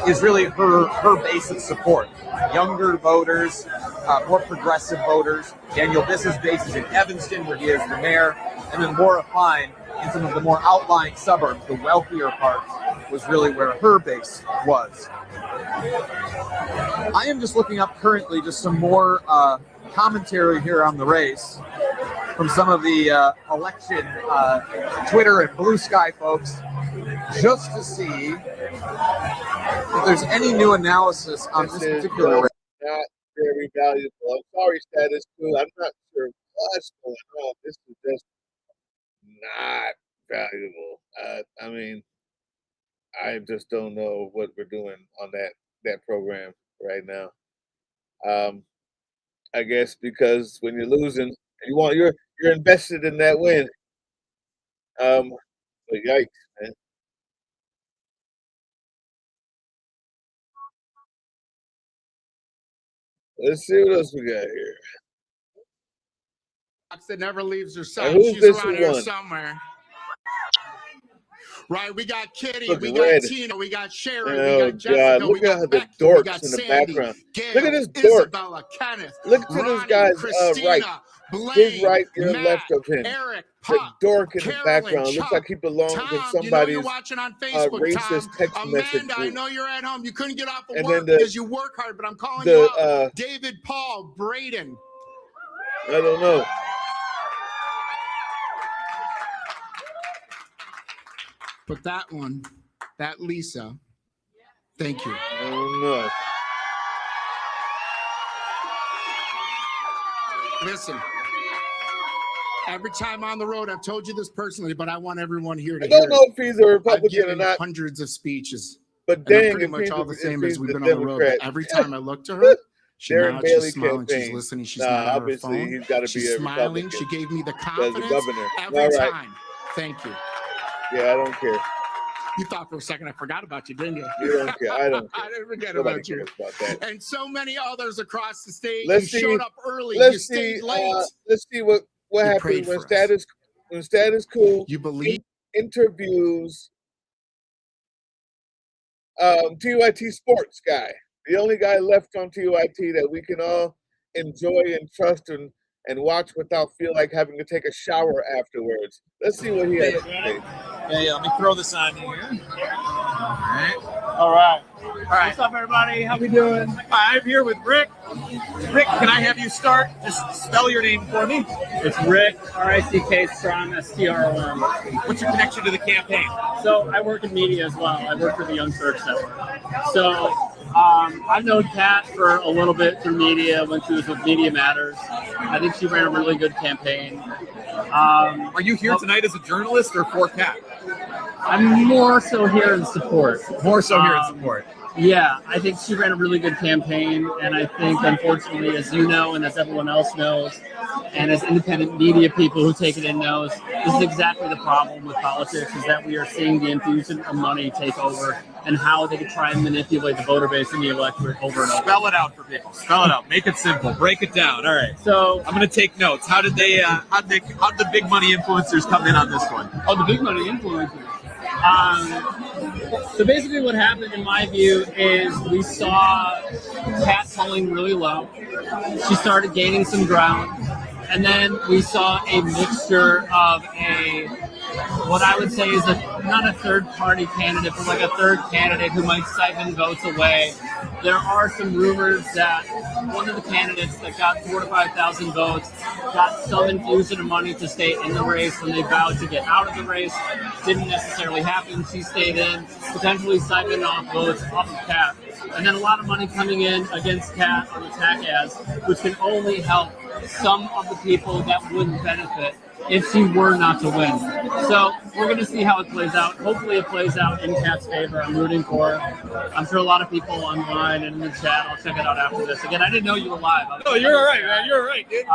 is really her base of support. Younger voters, more progressive voters. Daniel Biss's base is in Evanston, where he is the mayor, and then Laura Fine in some of the more outlying suburbs, the wealthier parts, was really where her base was. I am just looking up currently just some more commentary here on the race from some of the election Twitter and Blue Sky folks, just to see if there's any new analysis on this particular race. Not very valuable. I'm sorry, status quo. I'm not sure what's going on. This is just not valuable. I mean, I just don't know what we're doing on that program right now. I guess because when you're losing, you're invested in that win. But yikes, man. Let's see what else we got here. That never leaves her Now, side. who's She's this around here one? somewhere. Right, we got Kitty, Look we red. got Tina, we got Sherry, Oh, we got Jessica, God. we Look got at the Becky, we dorks got in the Sandy, background. Gail, Look at this dork. Isabella, Kenneth, Look to this Ronnie, guy's Christina, right. Blaine, His right, your Matt, left of him. Eric, The Pop, dork in the Carolyn, background. Looks Chuck, like he belongs in Tom, you know somebody's you're watching on Facebook, racist Tom. text message Amanda, I group. know you're at home. You couldn't get off of And work then because you work hard, but I'm calling you out. David, Paul, Braden. I don't know. But that one, that Lisa, thank you. I don't know. Listen, every time on the road, I've told you this personally, but I want everyone here to I don't hear know it. if he's a Republican I've given or not. hundreds of speeches, But and they're dang, pretty if much he's all the if same he's as we've the been on the road. But Democrat. every time I look to her, she Darren nods, Bailey she's smiling, she's campaign. listening, she's Nah, not on her obviously phone. he's got to be She's a smiling. Republican. She gave me the As a confidence governor. every All right. time. Thank you. Yeah, I don't care. You thought for a second I forgot about you, didn't you? You don't care. I don't care. I didn't forget Nobody about you. cares about that. And so many others across the state. Let's You see. showed up early. Let's You see. stayed late. Let's see what You happens prayed when for us. status quo You believe interviews TYT sports guy, the only guy left on TYT that we can all enjoy and trust and watch without feel like having to take a shower afterwards. Let's see what he has to say. Yeah, let me throw this on here. All right. What's up, everybody? How we doing? I'm here with Rick. Rick, can I have you start? Just spell your name for me. It's Rick, R-I-C-K, Strom, S-T-R-O-M. What's your connection to the campaign? So I work in media as well. I work for the Young Turks Network. So I've known Kat for a little bit through media when she was with Media Matters. I think she ran a really good campaign. Are you here tonight as a journalist or for Kat? I'm more so here in support. More so here in support. Yeah, I think she ran a really good campaign, and I think, unfortunately, as you know and as everyone else knows, and as independent media people who take it in knows, this is exactly the problem with politics, is that we are seeing the infusion of money take over and how they can try and manipulate the voter base and the electorate over and over. Spell it out for people. Spell it out. Make it simple. Break it down. All right. So I'm going to take notes. How did the big money influencers come in on this one? Oh, the big money influencers. So basically what happened in my view is we saw Kat polling really low. She started gaining some ground. And then we saw a mixture of what I would say is not a third party candidate, but like a third candidate who might siphon votes away. There are some rumors that one of the candidates that got 4,000 to 5,000 votes got some infusion of money to stay in the race when they vowed to get out of the race. Didn't necessarily happen. She stayed in, potentially siphoned off votes off of Kat. And then a lot of money coming in against Kat on the TAC ads, which can only help some of the people that wouldn't benefit if she were not to win. So we're going to see how it plays out. Hopefully it plays out in Kat's favor. I'm rooting for her. I'm sure a lot of people online and in the chat, I'll check it out after this. Again, I didn't know you were live. Oh, you're all right, man. You're all right, dude.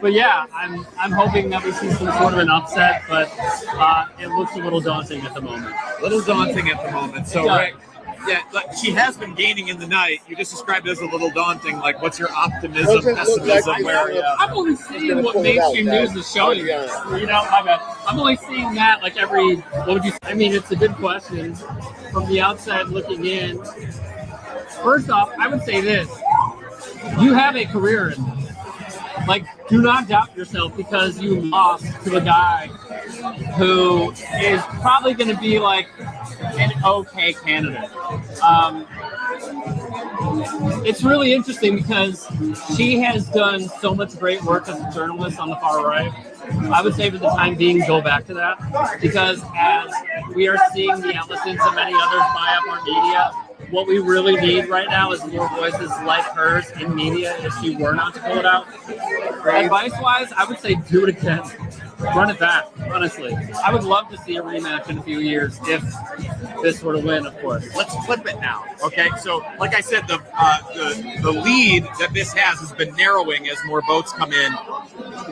But yeah, I'm hoping that we see some sort of an upset, but it looks a little daunting at the moment. A little daunting at the moment. So, Rick, Yeah, like, she has been gaining in the night. You just described it as a little daunting. Like, what's your optimism, pessimism? I'm only seeing what mainstream news is showing me. You know, I'm only seeing that like every. What would you? I mean, it's a good question. From the outside looking in, first off, I would say this: you have a career in this. Like, do not doubt yourself because you lost to a guy who is probably going to be like an okay candidate. It's really interesting because she has done so much great work as a journalist on the far right. I would say for the time being, go back to that, because as we are seeing the Ellisons and many others buy up our media, what we really need right now is more voices like hers in media if she were not to pull it out. Advice-wise, I would say do it again. Run it back, honestly. I would love to see a rematch in a few years if this were to win, of course. Let's flip it now, okay? So, like I said, the lead that Biss has been narrowing as more votes come in.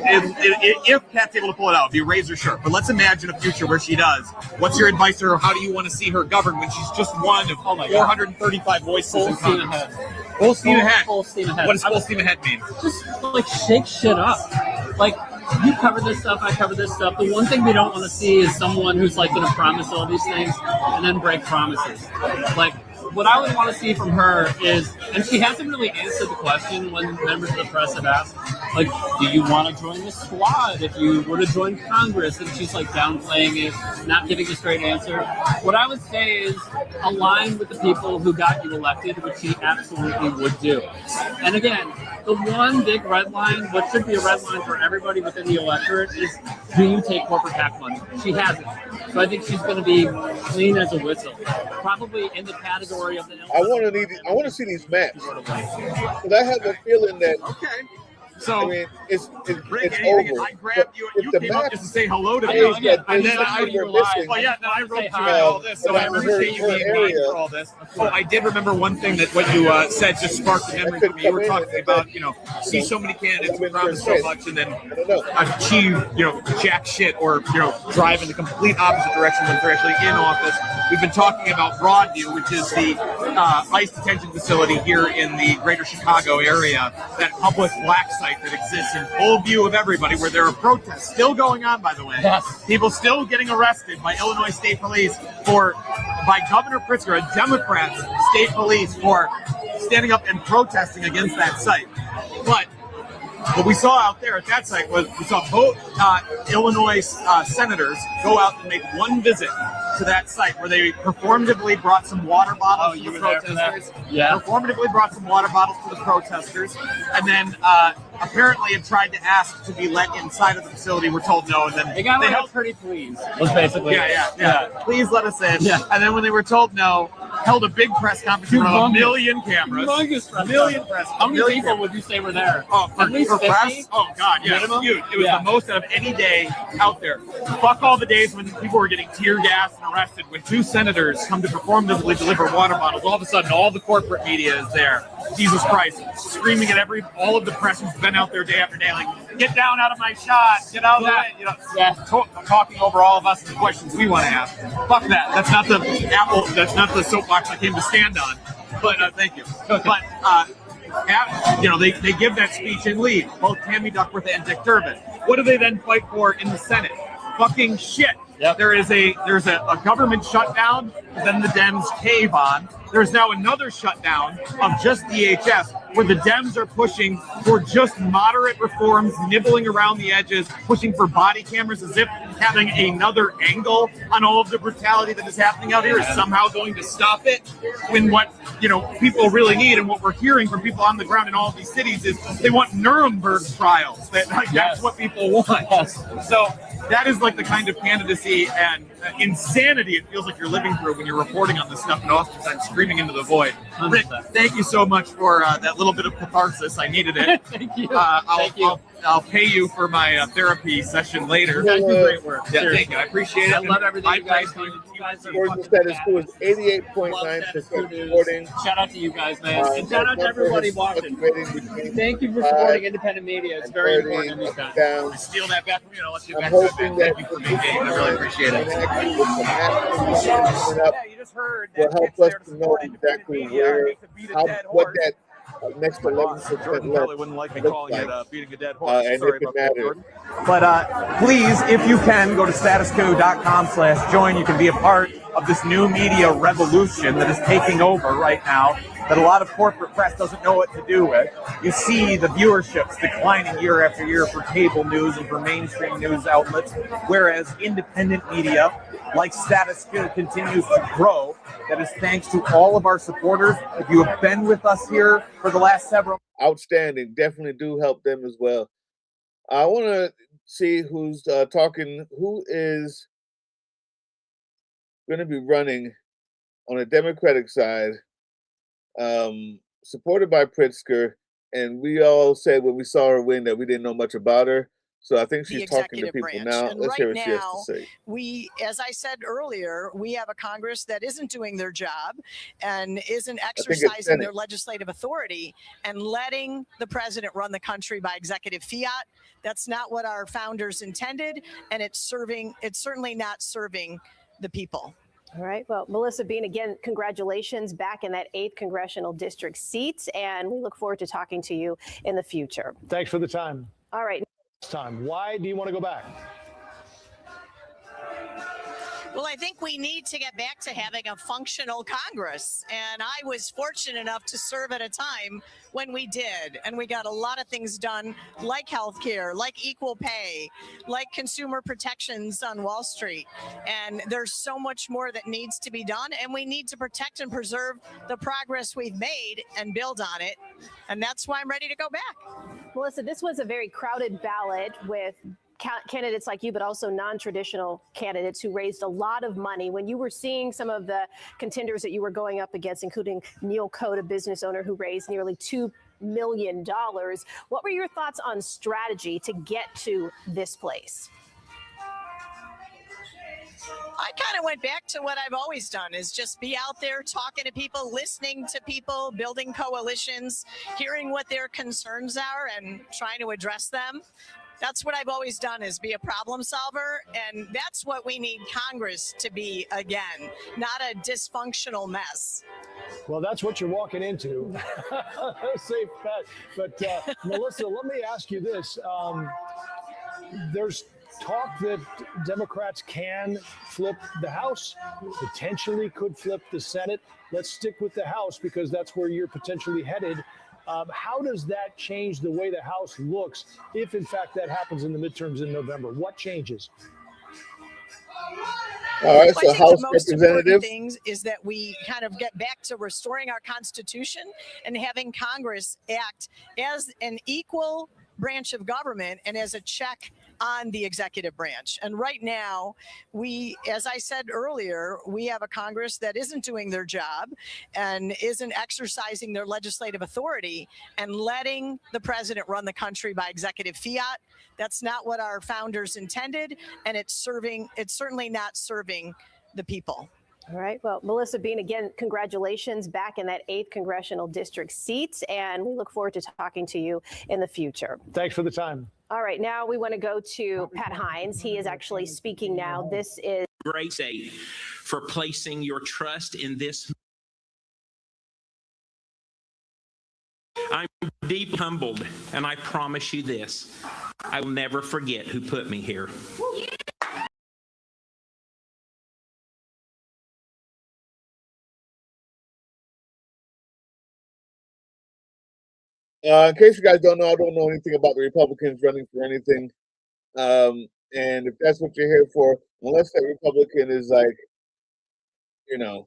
If Kat's able to pull it out, it'd be razor sharp. But let's imagine a future where she does. What's your advice to her? How do you want to see her govern when she's just one of 435 voices in Congress? Full steam ahead. Full steam ahead. What does full steam ahead mean? Just like shake shit up. Like, you cover this stuff, I cover this stuff. The one thing we don't want to see is someone who's like going to promise all these things and then break promises. Like, what I would want to see from her is, and she hasn't really answered the question when members of the press have asked, like, do you want to join the squad if you were to join Congress? And she's like downplaying it, not giving a straight answer. What I would say is align with the people who got you elected, which she absolutely would do. And again, the one big red line, what should be a red line for everybody within the electorate, is do you take corporate PAC money? She hasn't. So I think she's going to be clean as a whistle. Probably in the category of the... I want to see these maps. Because I have a feeling that... Okay. So, I mean, it's Rick, over. I grabbed you. You came up just to say hello to me. and then I wrote you on all this, so I appreciate you being kind for all this. Oh, I did remember one thing that what you said just sparked a memory for me. You were talking about, see so many candidates who promise so much and then achieve, jack shit or, drive in the complete opposite direction when they're actually in office. We've been talking about Broadview, which is the ICE detention facility here in the greater Chicago area, that public black site that exists in full view of everybody, where there are protests still going on, by the way. Yes. People still getting arrested by Illinois State Police by Governor Pritzker, a Democrat state police, for standing up and protesting against that site. But what we saw out there at that site was we saw both Illinois senators go out and make one visit to that site where they performatively brought some water bottles to the protesters. Yeah. Performatively brought some water bottles to the protesters, and then apparently had tried to ask to be let inside of the facility. We're told no, and then they got held pretty please. Was basically yeah. Please let us in. Yeah. And then when they were told no, held a big press conference in front of 1 million cameras. How many people would you say were there? Oh, at least for 50? Press? Oh God, yeah, Minimum? huge. It was the most out of any day out there. Fuck all the days when people were getting tear gassed and arrested. When two senators come to performatively deliver water bottles, all of a sudden all the corporate media is there. Jesus Christ, screaming at all of the press who's been out there day after day, like, get down out of my shot, get out of that, talking over all of us and the questions we want to ask. Fuck that. That's not the soapbox I came to stand on. But thank you. But they give that speech and leave, both Tammy Duckworth and Dick Durbin. What do they then fight for in the Senate? Fucking shit. Yep. There's a government shutdown, then the Dems cave on. There's now another shutdown of just DHS, where the Dems are pushing for just moderate reforms, nibbling around the edges, pushing for body cameras as if having another angle on all of the brutality that is happening out here is somehow going to stop it. When what people really need and what we're hearing from people on the ground in all of these cities is they want Nuremberg trials. That's what people want. Yes. So that is like the kind of candidacy and insanity it feels like you're living through when you're reporting on this stuff and oftentimes screaming into the void. Rick, thank you so much for that little bit of catharsis. I needed it. Thank you. I'll pay you for my therapy session later. You guys do great work. Yeah, thank you. I appreciate it. I love everything you guys do. Sports status quo is 88.9% supporting. Shout out to you guys, man. And shout out to everybody watching. Thank you for supporting independent media. It's very important in these times. I steal that back from you. I'll let you back. Thank you for being here. I really appreciate it. actually with the map coming up will help us to know exactly where, what that next 11% Jordan left probably wouldn't like me looks calling like, it beating a dead horse. and Sorry if it about that, matters. Jordan. But please, if you can, go to statusquo.com/join. You can be a part of this new media revolution that is taking over right now, that a lot of corporate press doesn't know what to do with. You see the viewerships declining year after year for cable news and for mainstream news outlets, whereas independent media like Status Quo continues to grow. That is thanks to all of our supporters. If you have been with us here for the last several outstanding, definitely do help them as well. I want to see who's talking, who is going to be running on the Democratic side, supported by Pritzker. And we all said when we saw her win that we didn't know much about her. So I think she's talking to people now. And Let's right hear what she has now, to say. we, as I said earlier, we have a Congress that isn't doing their job and isn't exercising their legislative authority and letting the president run the country by executive fiat. That's not what our founders intended, and it's certainly not serving the people. All right. Well, Melissa Bean, again, congratulations back in that 8th Congressional District seat, and we look forward to talking to you in the future. Thanks for the time. All right. Time. Why do you want to go back? Well, I think we need to get back to having a functional Congress. And I was fortunate enough to serve at a time when we did. And we got a lot of things done, like healthcare, like equal pay, like consumer protections on Wall Street. And there's so much more that needs to be done. And we need to protect and preserve the progress we've made and build on it. And that's why I'm ready to go back. Melissa, this was a very crowded ballot with candidates like you, but also non-traditional candidates who raised a lot of money. When you were seeing some of the contenders that you were going up against, including Neil Cote, a business owner who raised nearly $2 million, what were your thoughts on strategy to get to this place? I kind of went back to what I've always done, is just be out there talking to people, listening to people, building coalitions, hearing what their concerns are and trying to address them. That's what I've always done, is be a problem solver. And that's what we need Congress to be again, not a dysfunctional mess. Well, that's what you're walking into. Safe bet. But Melissa, let me ask you this. There's talk that Democrats can flip the House, potentially could flip the Senate. Let's stick with the House because that's where you're potentially headed. How does that change the way the House looks if, in fact, that happens in the midterms in November? What changes? All right, so House the most important Representatives. things is that we kind of get back to restoring our Constitution and having Congress act as an equal branch of government and as a check on the executive branch. And right now, we, as I said earlier, we have a Congress that isn't doing their job and isn't exercising their legislative authority and letting the president run the country by executive fiat. That's not what our founders intended, and it's certainly not serving the people. All right. Well, Melissa Bean, again, congratulations back in that 8th Congressional District seat, and we look forward to talking to you in the future. Thanks for the time. All right. Now we want to go to Pat Hines. He is actually speaking now. This is great state for placing your trust in this. I'm deeply humbled, and I promise you this, I will never forget who put me here. In case you guys don't know, I don't know anything about the Republicans running for anything. And if that's what you're here for, unless that Republican is like, you know,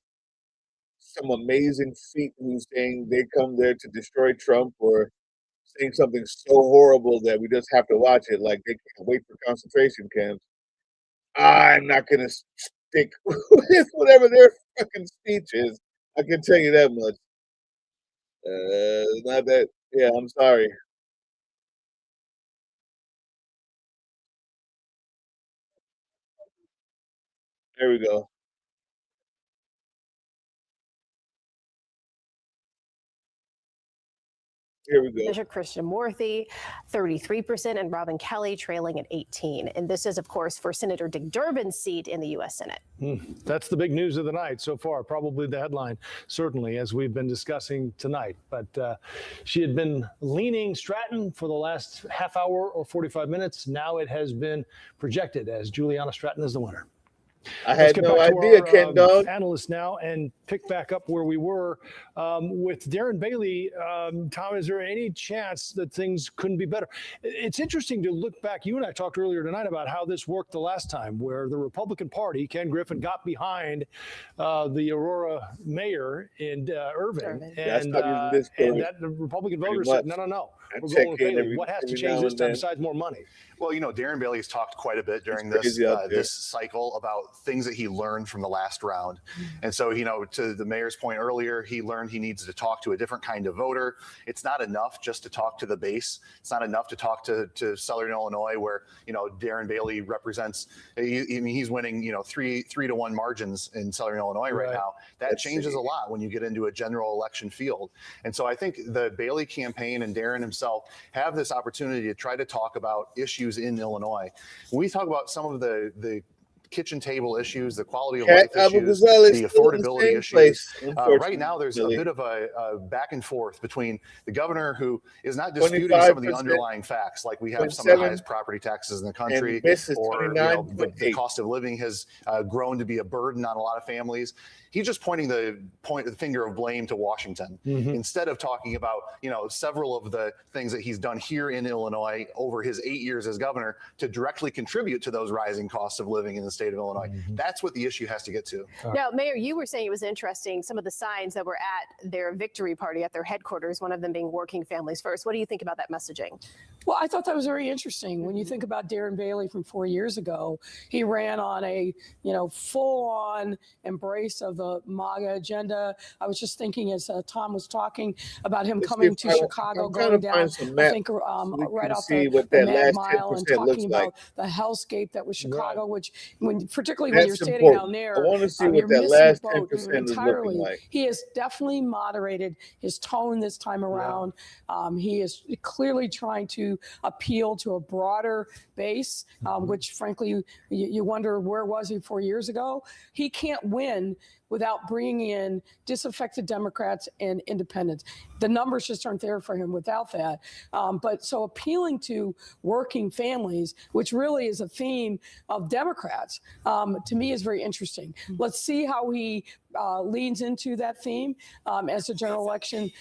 some amazing feat who's saying they come there to destroy Trump or saying something so horrible that we just have to watch it, like they can't wait for concentration camps, I'm not going to stick with whatever their fucking speech is. I can tell you that much. Not that, yeah, I'm sorry. There we go. Here we go. Bishop Krishnamurthy, 33%, and Robin Kelly trailing at 18. And this is, of course, for Senator Dick Durbin's seat in the U.S. Senate. That's the big news of the night so far, probably the headline, certainly, as we've been discussing tonight. But she had been leaning Stratton for the last half hour or 45 minutes. Now it has been projected as Juliana Stratton is the winner. I had no idea, Ken Dog. Analyst now and pick back up where we were with Darren Bailey. Tom, is there any chance that things couldn't be better? It's interesting to look back. You and I talked earlier tonight about how this worked the last time, where the Republican Party, Ken Griffin, got behind the Aurora mayor in Irving, and that the Republican voters said, no. We're going with Bailey. What has to change this time besides more money? Well, Darren Bailey's talked quite a bit during this cycle about things that he learned from the last round. And so, to the mayor's point earlier, he learned he needs to talk to a different kind of voter. It's not enough just to talk to the base. It's not enough to talk to Southern Illinois, where, Darren Bailey represents, he's winning, 3-1 margins in Southern Illinois right now. That changes a lot when you get into a general election field. And so I think the Bailey campaign and Darren himself have this opportunity to try to talk about issues in Illinois. When we talk about some of the kitchen table issues, the quality of life issues, the affordability issues. Right now, there's a bit of a back and forth between the governor, who is not disputing some of the underlying facts, like we have some of the highest property taxes in the country, or the cost of living has grown to be a burden on a lot of families. He's just pointing the finger of blame to Washington instead of talking about, several of the things that he's done here in Illinois over his 8 years as governor to directly contribute to those rising costs of living in the state of Illinois. That's what the issue has to get to. Now, Mayor, you were saying it was interesting, some of the signs that were at their victory party at their headquarters, one of them being working families first. What do you think about that messaging? Well, I thought that was very interesting. When you think about Darren Bailey from 4 years ago, he ran on a, full-on embrace of the MAGA agenda. I was just thinking as Tom was talking about him coming to Chicago, going down, I think right off the Mad Mile, and talking about the hellscape that was Chicago, which particularly when you're standing down there, I want to see you're what that missing last the boat 10% is entirely. looking like. He has definitely moderated his tone this time around. He is clearly trying to appeal to a broader base, which frankly, you wonder, where was he 4 years ago? He can't win without bringing in disaffected Democrats and independents. The numbers just aren't there for him without that. But so appealing to working families, which really is a theme of Democrats, to me is very interesting. Let's see how he leans into that theme as the general election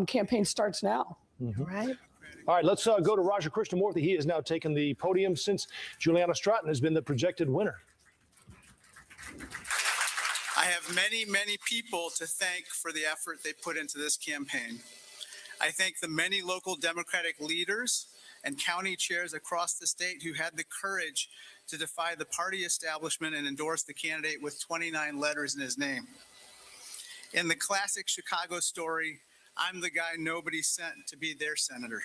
campaign starts now. Right. All right, let's go to Raja Krishnamurthy. He has now taken the podium since Juliana Stratton has been the projected winner. I have many, many people to thank for the effort they put into this campaign. I thank the many local Democratic leaders and county chairs across the state who had the courage to defy the party establishment and endorse the candidate with 29 letters in his name. In the classic Chicago story, I'm the guy nobody sent to be their senator.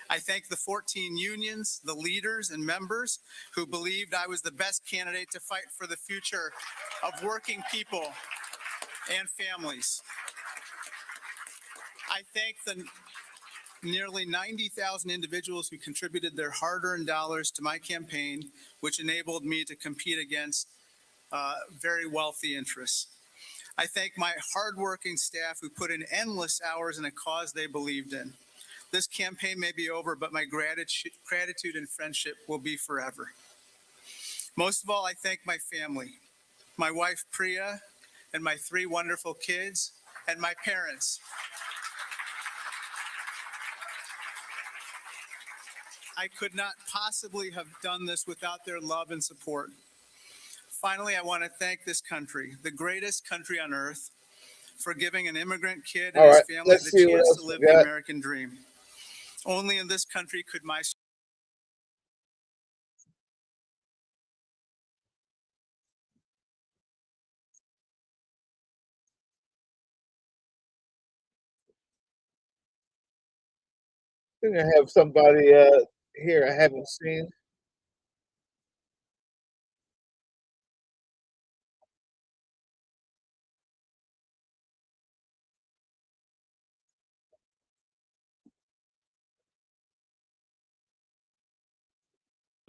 I thank the 14 unions, the leaders and members who believed I was the best candidate to fight for the future of working people and families. I thank the nearly 90,000 individuals who contributed their hard-earned dollars to my campaign, which enabled me to compete against very wealthy interests. I thank my hardworking staff who put in endless hours in a cause they believed in. This campaign may be over, but my gratitude and friendship will be forever. Most of all, I thank my family, my wife Priya, and my 3 wonderful kids, and my parents. I could not possibly have done this without their love and support. Finally, I want to thank this country, the greatest country on earth, for giving an immigrant kid and his family the chance to live the American dream. Only in this country could my I think I have somebody here I haven't seen.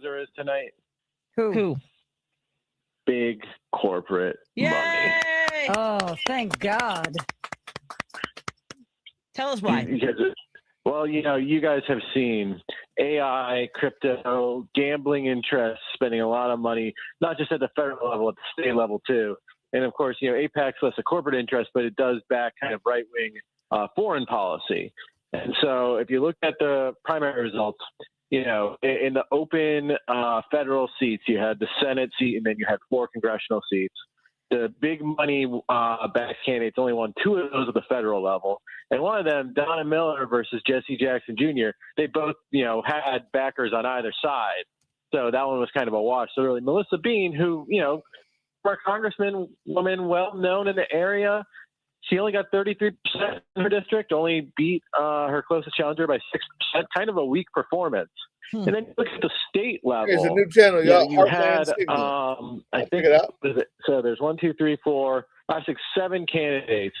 there is tonight? Who? Big corporate money. Oh, thank God. Tell us why. Well, you guys have seen AI, crypto, gambling interests, spending a lot of money, not just at the federal level, at the state level too. And of course, AIPAC's less a corporate interest, but it does back kind of right-wing foreign policy. And so if you look at the primary results, in the open federal seats, you had the Senate seat and then you had 4 congressional seats. The big money back candidates only won 2 of those at the federal level. And one of them, Donna Miller versus Jesse Jackson Jr., they both, had backers on either side. So that one was kind of a wash. So really, Melissa Bean, who, for a congressman, woman well known in the area, she only got 33% in her district, only beat her closest challenger by 6%, kind of a weak performance. And then you look at the state level. It's a new channel, y'all. You had, I think, so there's 1, 2, 3, 4, 5, 6, 7 candidates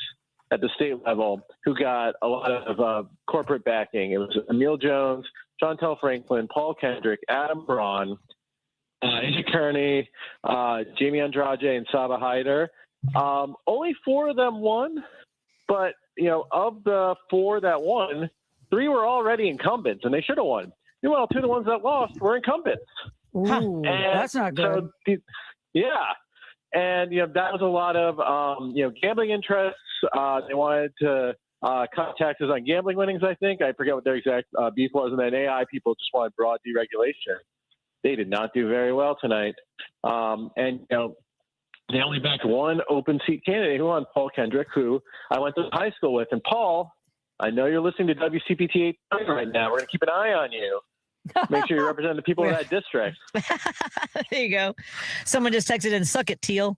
at the state level who got a lot of corporate backing. It was Emil Jones, Chantel Franklin, Paul Kendrick, Adam Braun, Asia Kearney, Jamie Andrade, and Saba Hyder. Only 4 of them won, but of the 4 that won, 3 were already incumbents, and they should have won. Meanwhile, 2 of the ones that lost were incumbents. Ooh, that's not good. So, and that was a lot of gambling interests. They wanted to cut taxes on gambling winnings. I think I forget what their exact beef was, and then AI people just wanted broad deregulation. They did not do very well tonight, they only backed 1 open seat candidate who won, Paul Kendrick, who I went to high school with. And Paul, I know you're listening to WCPT 8 right now. We're going to keep an eye on you. Make sure you represent the people of that district. There you go. Someone just texted in, suck it, Teal.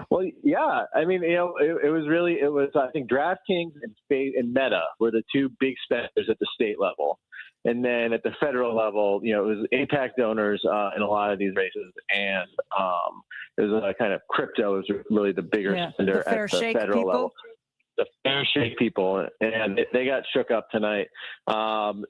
Well, yeah. I mean, it was, I think, DraftKings and Meta were the 2 big spenders at the state level. And then at the federal level, it was AIPAC donors in a lot of these races. And it was a kind of crypto was really the bigger spender at the federal level. The fair shake people, and they got shook up tonight. The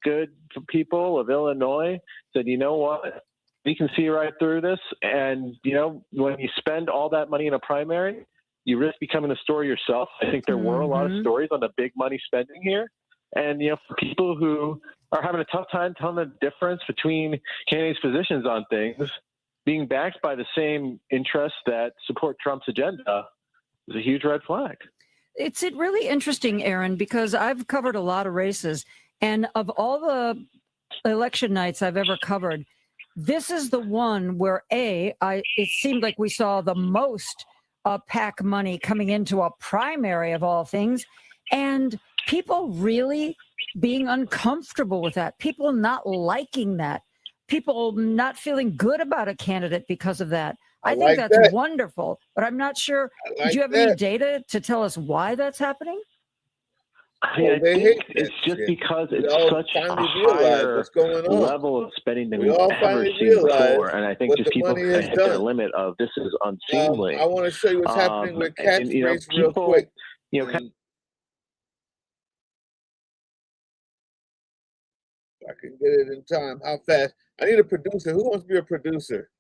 good people of Illinois said, you know what? We can see right through this. And, when you spend all that money in a primary, you risk becoming a story yourself. I think there were a lot of stories on the big money spending here. And, for people who are having a tough time telling the difference between candidates' positions on things, being backed by the same interests that support Trump's agenda is a huge red flag. It's really interesting, Aaron, because I've covered a lot of races. And of all the election nights I've ever covered, this is the one where, it seemed like we saw the most PAC money coming into a primary of all things, and people really being uncomfortable with that, people not liking that, people not feeling good about a candidate because of that. I think that's wonderful, but I'm not sure. Do you have any data to tell us why that's happening? I think it's just because it's such a higher level of spending than we've ever seen before. And I think just people hit their limit of this is unseemly. I want to show you what's happening with Cat's race real quick. I can get it in time. How fast? I need a producer. Who wants to be a producer?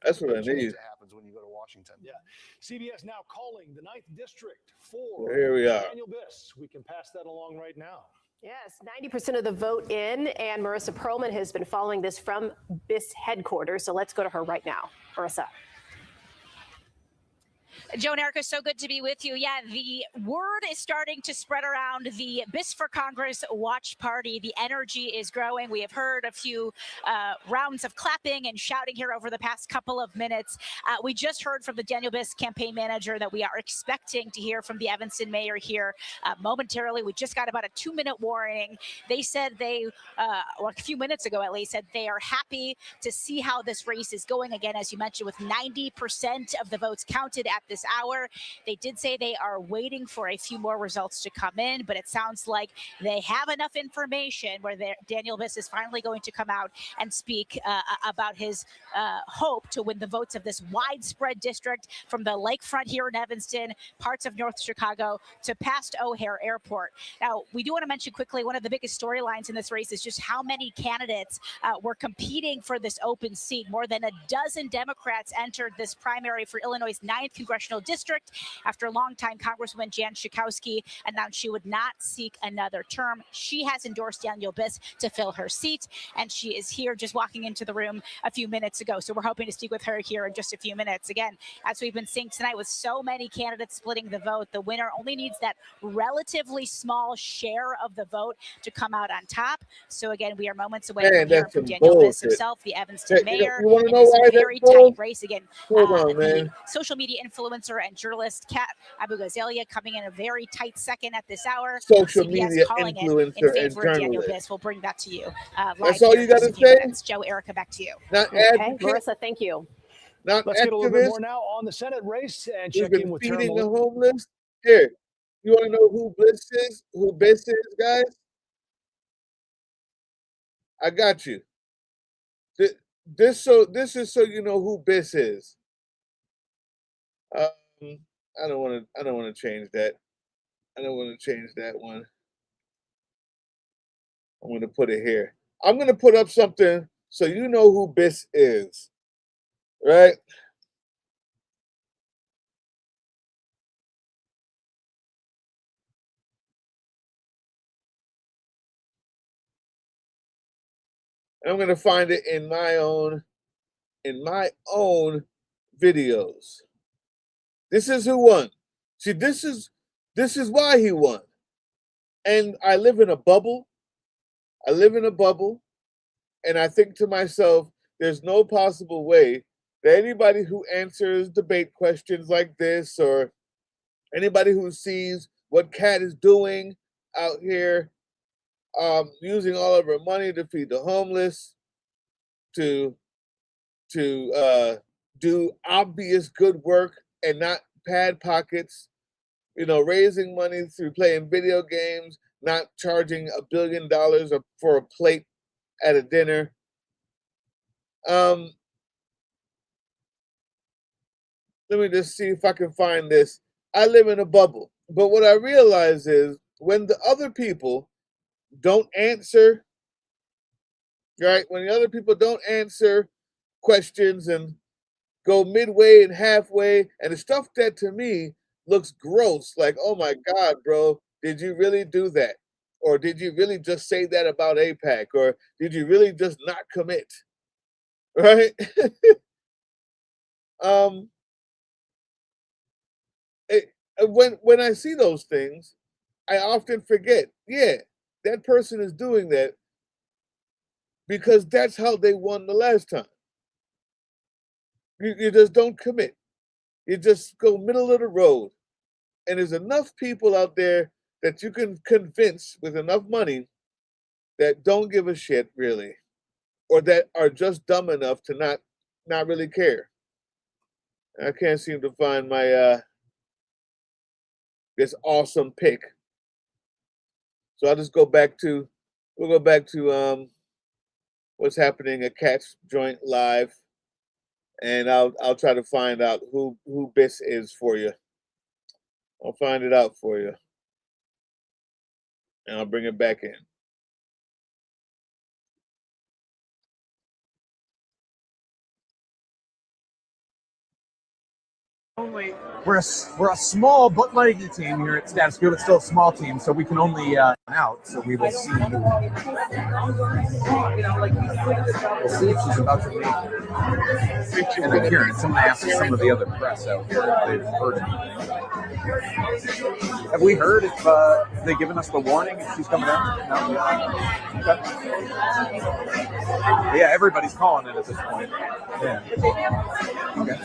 That's what I need. Happens when you go to Washington. Yeah. CBS now calling the 9th District for Here we are. Daniel Biss. We can pass that along right now. Yes, 90% of the vote in, and Marissa Perlman has been following this from Biss headquarters. So let's go to her right now. Marissa. Joe and Erica, so good to be with you. Yeah, the word is starting to spread around the Biss for Congress watch party. The energy is growing. We have heard a few rounds of clapping and shouting here over the past couple of minutes. We just heard from the Daniel Biss campaign manager that we are expecting to hear from the Evanston mayor here momentarily. We just got about a 2-minute warning. They said a few minutes ago at least, said they are happy to see how this race is going. Again, as you mentioned, with 90% of the votes counted at this this hour. They did say they are waiting for a few more results to come in, but it sounds like they have enough information where Daniel Biss is finally going to come out and speak about his hope to win the votes of this widespread district from the lakefront here in Evanston, parts of North Chicago, to past O'Hare Airport. Now, we do want to mention quickly, one of the biggest storylines in this race is just how many candidates were competing for this open seat. More than a dozen Democrats entered this primary for Illinois' 9th Congressional District after longtime Congresswoman Jan Schakowsky announced she would not seek another term. She has endorsed Daniel Biss to fill her seat, and she is here just walking into the room a few minutes ago. So we're hoping to speak with her here in just a few minutes. Again, as we've been seeing tonight with so many candidates splitting the vote, the winner only needs that relatively small share of the vote to come out on top. So again, we are moments away from hearing from Daniel Biss himself, the Evanston mayor, You want to in know this why very that's tight race. Again, Hold on, the man. social media influencer and journalist Abughazaleh coming in a very tight second at this hour. Social CBS media calling it in influencer and favor of Daniel journalist. Biss. We'll bring that to you. That's all you got to say? Joe, Erica, back to you. Not Okay, advocate, Marissa, thank you. not Let's get a little bit activist. more now on the Senate race and We've check been in with feeding Tara the homeless. Here, you want to know who Biss is? Who Biss is, guys? I got you. This is so you know who Biss is. I don't want to change that. I don't want to change that one. I'm going to put it here. I'm going to put up something so you know who Biss is, right? I'm going to find it in my own videos. This is who won. See, this is why he won. And I live in a bubble. And I think to myself, there's no possible way that anybody who answers debate questions like this, or anybody who sees what Kat is doing out here, using all of her money to feed the homeless, to do obvious good work and not pad pockets, raising money through playing video games, not charging $1 billion for a plate at a dinner. Let me just see if I can find this. I live in a bubble, but what I realize is when the other people don't answer, right? When the other people don't answer questions and go midway and halfway, and the stuff that to me looks gross, like, oh my God, bro, did you really do that? Or did you really just say that about AIPAC? Or did you really just not commit? Right? When I see those things, I often forget, yeah, that person is doing that because that's how they won the last time. You just don't commit. You just go middle of the road. And there's enough people out there that you can convince with enough money that don't give a shit, really, or that are just dumb enough to not really care. I can't seem to find my this awesome pick. So I'll just go back to what's happening at Cat's Joint Live, and I'll try to find out who Biss is for you. I'll find it out for you, and I'll bring it back in. We're a small but mighty team here at Status Quo, but still a small team, so we can only out. So we will see. We'll see if she's about to leave. And I'm hearing someone asked some of the other press out here if they've heard anything. Have we heard if they've given us the warning if she's coming out? No? Okay. Yeah, everybody's calling it at this point. Yeah. Okay.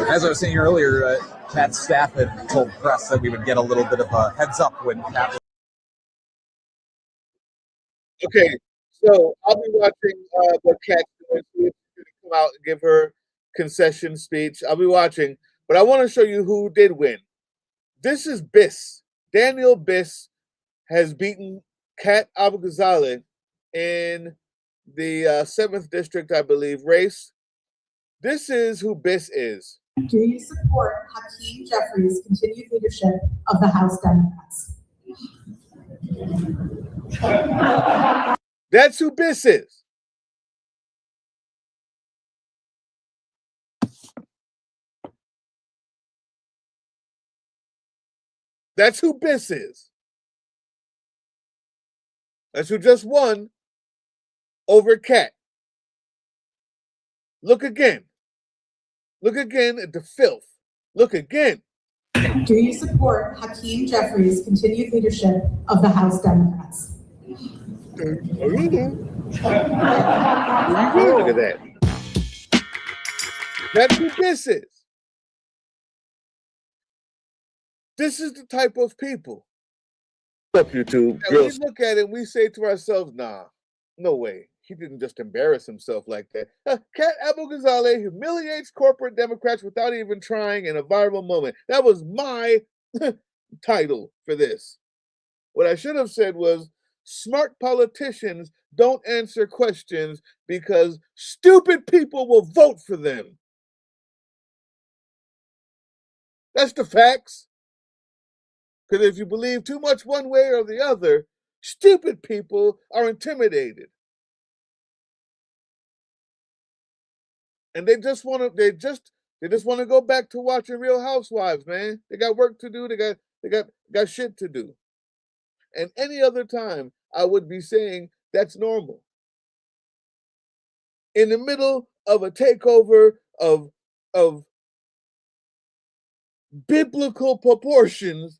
As I was saying earlier, Kat's staff had told press that we would get a little bit of a heads up when Kat was. Okay, so I'll be watching what Kat's doing. She's going to come out and give her concession speech. I'll be watching, but I want to show you who did win. This is Biss. Daniel Biss has beaten Kat Abughazaleh in the 7th district, I believe, race. This is who Biss is. Do you support Hakeem Jeffries' continued leadership of the House Democrats? That's who Biss is. That's who Biss is. That's who just won over Kat. Look again. Look again at the filth. Look again. Do you support Hakeem Jeffries' continued leadership of the House Democrats? Look at that. That's who this is. This is the type of people. Up YouTube. We look at it and we say to ourselves, nah, no way. He didn't just embarrass himself like that. Kat Abughazaleh humiliates corporate Democrats without even trying in a viral moment. That was my title for this. What I should have said was, smart politicians don't answer questions because stupid people will vote for them. That's the facts. Because if you believe too much one way or the other, stupid people are intimidated. And they just want to go back to watching Real Housewives, man. They got work to do. They got shit to do. And any other time, I would be saying that's normal. In the middle of a takeover of biblical proportions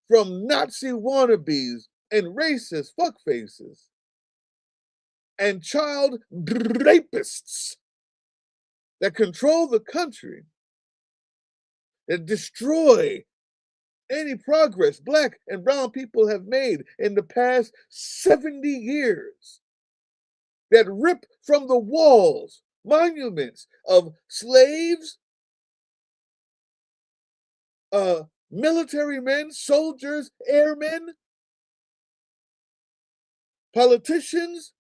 from Nazi wannabes and racist fuckfaces and child rapists that control the country, that destroy any progress Black and brown people have made in the past 70 years, that rip from the walls monuments of slaves, military men, soldiers, airmen, politicians,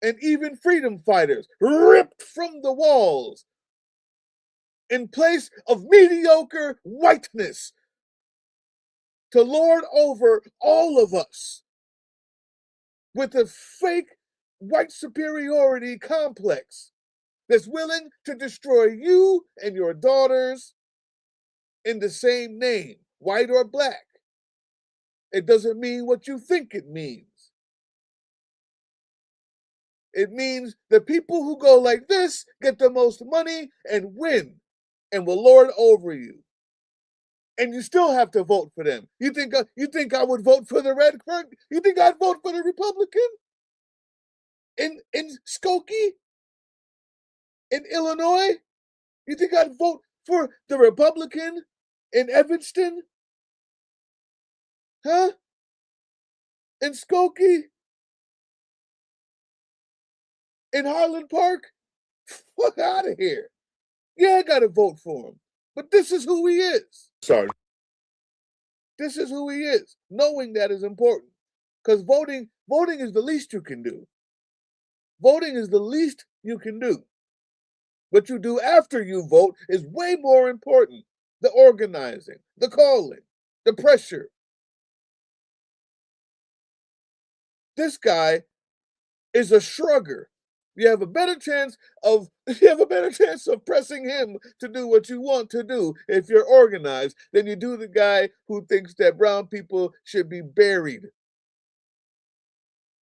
and even freedom fighters, ripped from the walls in place of mediocre whiteness to lord over all of us with a fake white superiority complex that's willing to destroy you and your daughters in the same name, white or Black. It doesn't mean what you think it means. It means the people who go like this get the most money and win and will lord over you. And you still have to vote for them. You think I would vote for the red? You think I'd vote for the Republican? In Skokie? In Illinois? You think I'd vote for the Republican in Evanston? Huh? In Skokie? In Highland Park? Fuck out of here. Yeah, I gotta vote for him. But this is who he is. Sorry. This is who he is. Knowing that is important. Because voting is the least you can do. Voting is the least you can do. What you do after you vote is way more important. The organizing, the calling, the pressure. This guy is a shrugger. You have a better chance of pressing him to do what you want to do if you're organized than you do the guy who thinks that brown people should be buried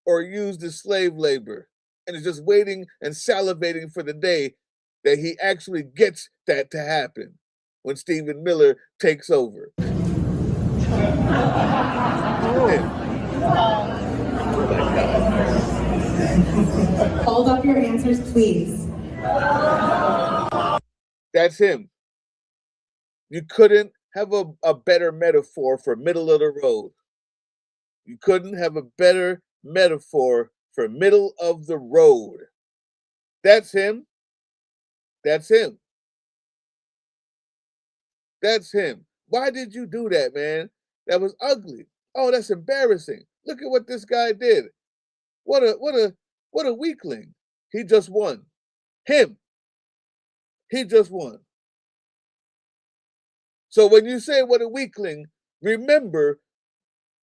or used as slave labor and is just waiting and salivating for the day that he actually gets that to happen when Stephen Miller takes over. Hold up your answers, please. That's him. You couldn't have a better metaphor for middle of the road. You couldn't have a better metaphor for middle of the road. That's him. That's him. That's him. Why did you do that, man? That was ugly. Oh, that's embarrassing. Look at what this guy did. What a weakling. He just won. Him. He just won. So when you say what a weakling, remember,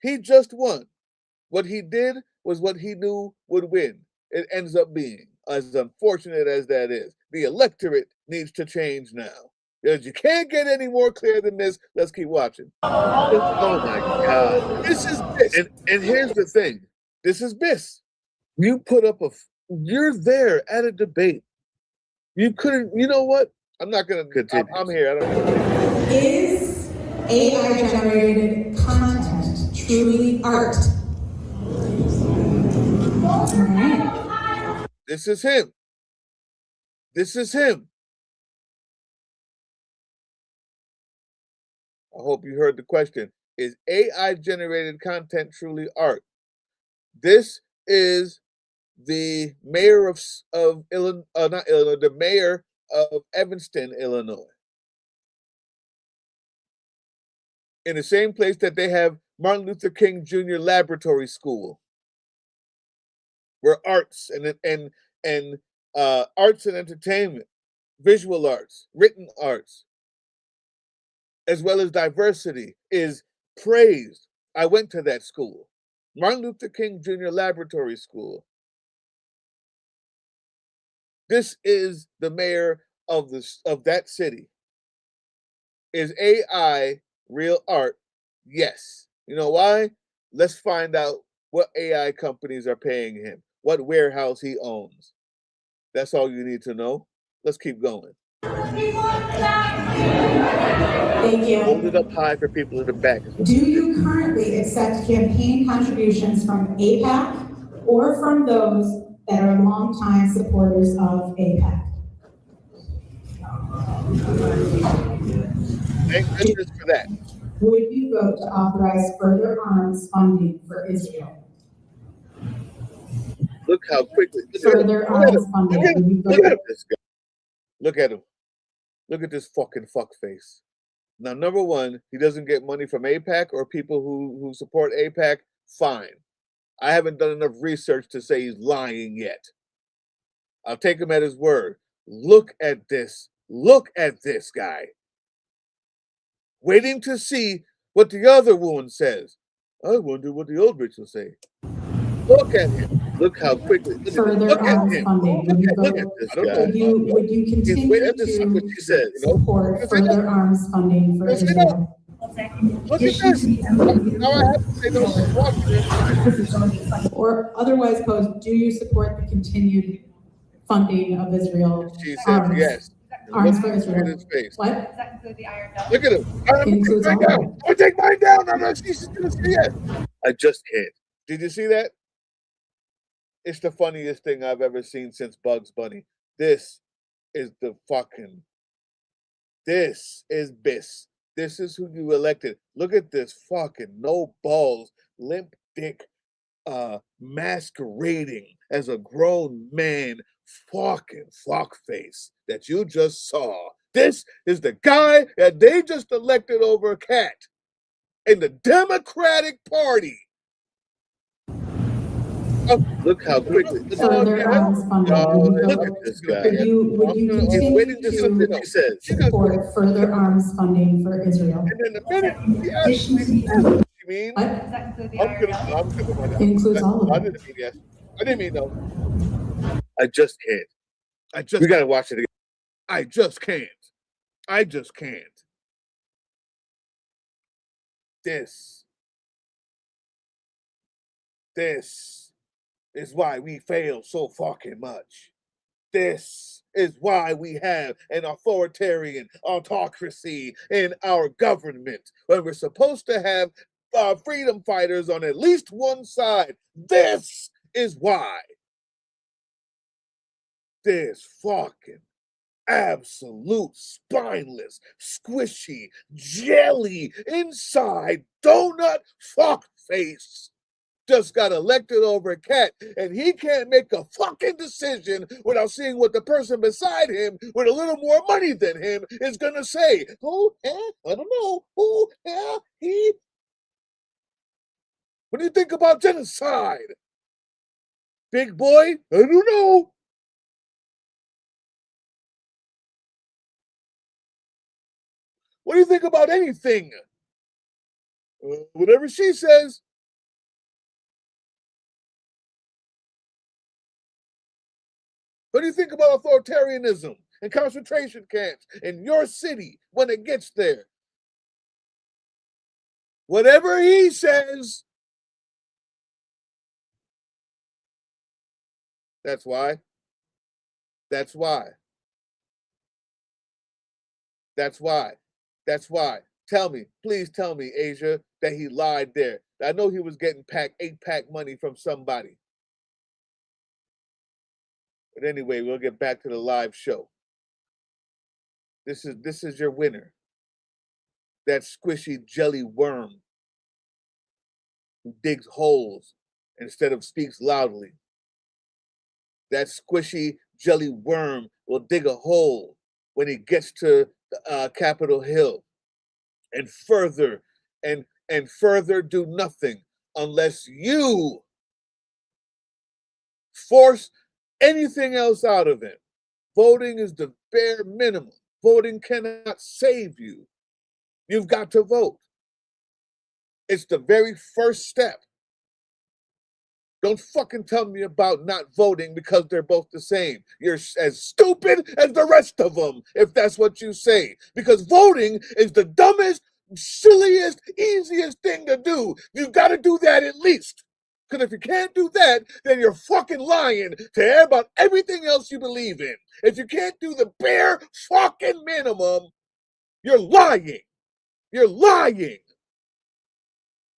he just won. What he did was what he knew would win. It ends up being, as unfortunate as that is. The electorate needs to change now. Because you can't get any more clear than this. Let's keep watching. Oh my God. This is Biss. And here's the thing. This is Biss. You put up you're there at a debate. You couldn't, you know what? I'm not going to continue. I'm here. I don't Is AI-generated content truly art? This is him. This is him. I hope you heard the question. Is AI-generated content truly art? This is the mayor of Illinois, not Illinois, the mayor of Evanston, Illinois. In the same place that they have Martin Luther King Jr. Laboratory School, where arts and arts and entertainment, visual arts, written arts, as well as diversity is praised. I went to that school, Martin Luther King Jr. Laboratory School. This is the mayor of that city. Is AI real art? Yes. You know why? Let's find out what AI companies are paying him, what warehouse he owns. That's all you need to know. Let's keep going. Thank you. Hold it up high for people in the back. Do you currently accept campaign contributions from AIPAC or from those that are longtime supporters of AIPAC? Thank goodness for that. Would you vote to authorize further arms funding for Israel? Look how quickly. Further arms funding. Look at this guy. Look at him. Look at this fucking fuckface. Now, number one, he doesn't get money from AIPAC or people who support AIPAC. Fine. I haven't done enough research to say he's lying yet. I'll take him at his word. Look at this. Look at this guy. Waiting to see what the other woman says. I wonder what the old bitch will say. Look at him. Look how quickly. Look at him. Look at this guy. Would you continue to support further arms funding for Israel? Look at this. Now I have to say no. Or otherwise posed, do you support the continued funding of Israel? She says yes. Arms for Israel. His face. What? Look at him. I'm going to take mine down. I'm not she's going to say yes. I just can't. Did you see that? It's the funniest thing I've ever seen since Bugs Bunny. This is This is Biss. This is who you elected. Look at this fucking no balls, limp dick, masquerading as a grown man, fucking fuckface that you just saw. This is the guy that they just elected over a cat in the Democratic Party. Oh, look how quickly. Further arms funding. Look at this guy. Would you continue to support further arms funding for Israel? And then the minute he asked me, you mean? I'm gonna Includes all of I them. didn't mean yes. I didn't mean no. I just can't. We gotta watch it again. I just can't. I just can't. This is why we fail so fucking much. This is why we have an authoritarian autocracy in our government when we're supposed to have freedom fighters on at least one side. This is why. This fucking absolute spineless, squishy, jelly, inside donut fuck face just got elected over a cat, and he can't make a fucking decision without seeing what the person beside him with a little more money than him is gonna say. Oh, I don't know. Oh, he. What do you think about genocide? Big boy? I don't know. What do you think about anything? Whatever she says. What do you think about authoritarianism and concentration camps in your city when it gets there? Whatever he says. That's why. That's why. That's why. That's why. Tell me, please tell me, Asia, that he lied there. I know he was getting 8-pack money from somebody. But anyway, we'll get back to the live show. This is your winner. That squishy jelly worm who digs holes instead of speaks loudly. That squishy jelly worm will dig a hole when he gets to Capitol Hill and further do nothing unless you force anything else out of him. Voting is the bare minimum. Voting cannot save you. You've got to vote. It's the very first step. Don't fucking tell me about not voting because they're both the same. You're as stupid as the rest of them, if that's what you say. Because voting is the dumbest, silliest, easiest thing to do. You've got to do that at least. Because if you can't do that, then you're fucking lying to about everything else you believe in. If you can't do the bare fucking minimum, you're lying. You're lying.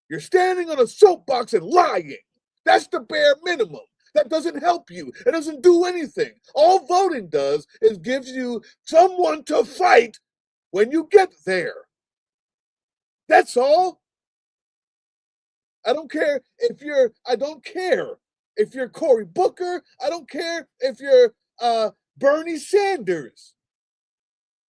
You're standing on a soapbox and lying. That's the bare minimum. That doesn't help you. It doesn't do anything. All voting does is gives you someone to fight when you get there. That's all. I don't care if you're Cory Booker. I don't care if you're Bernie Sanders.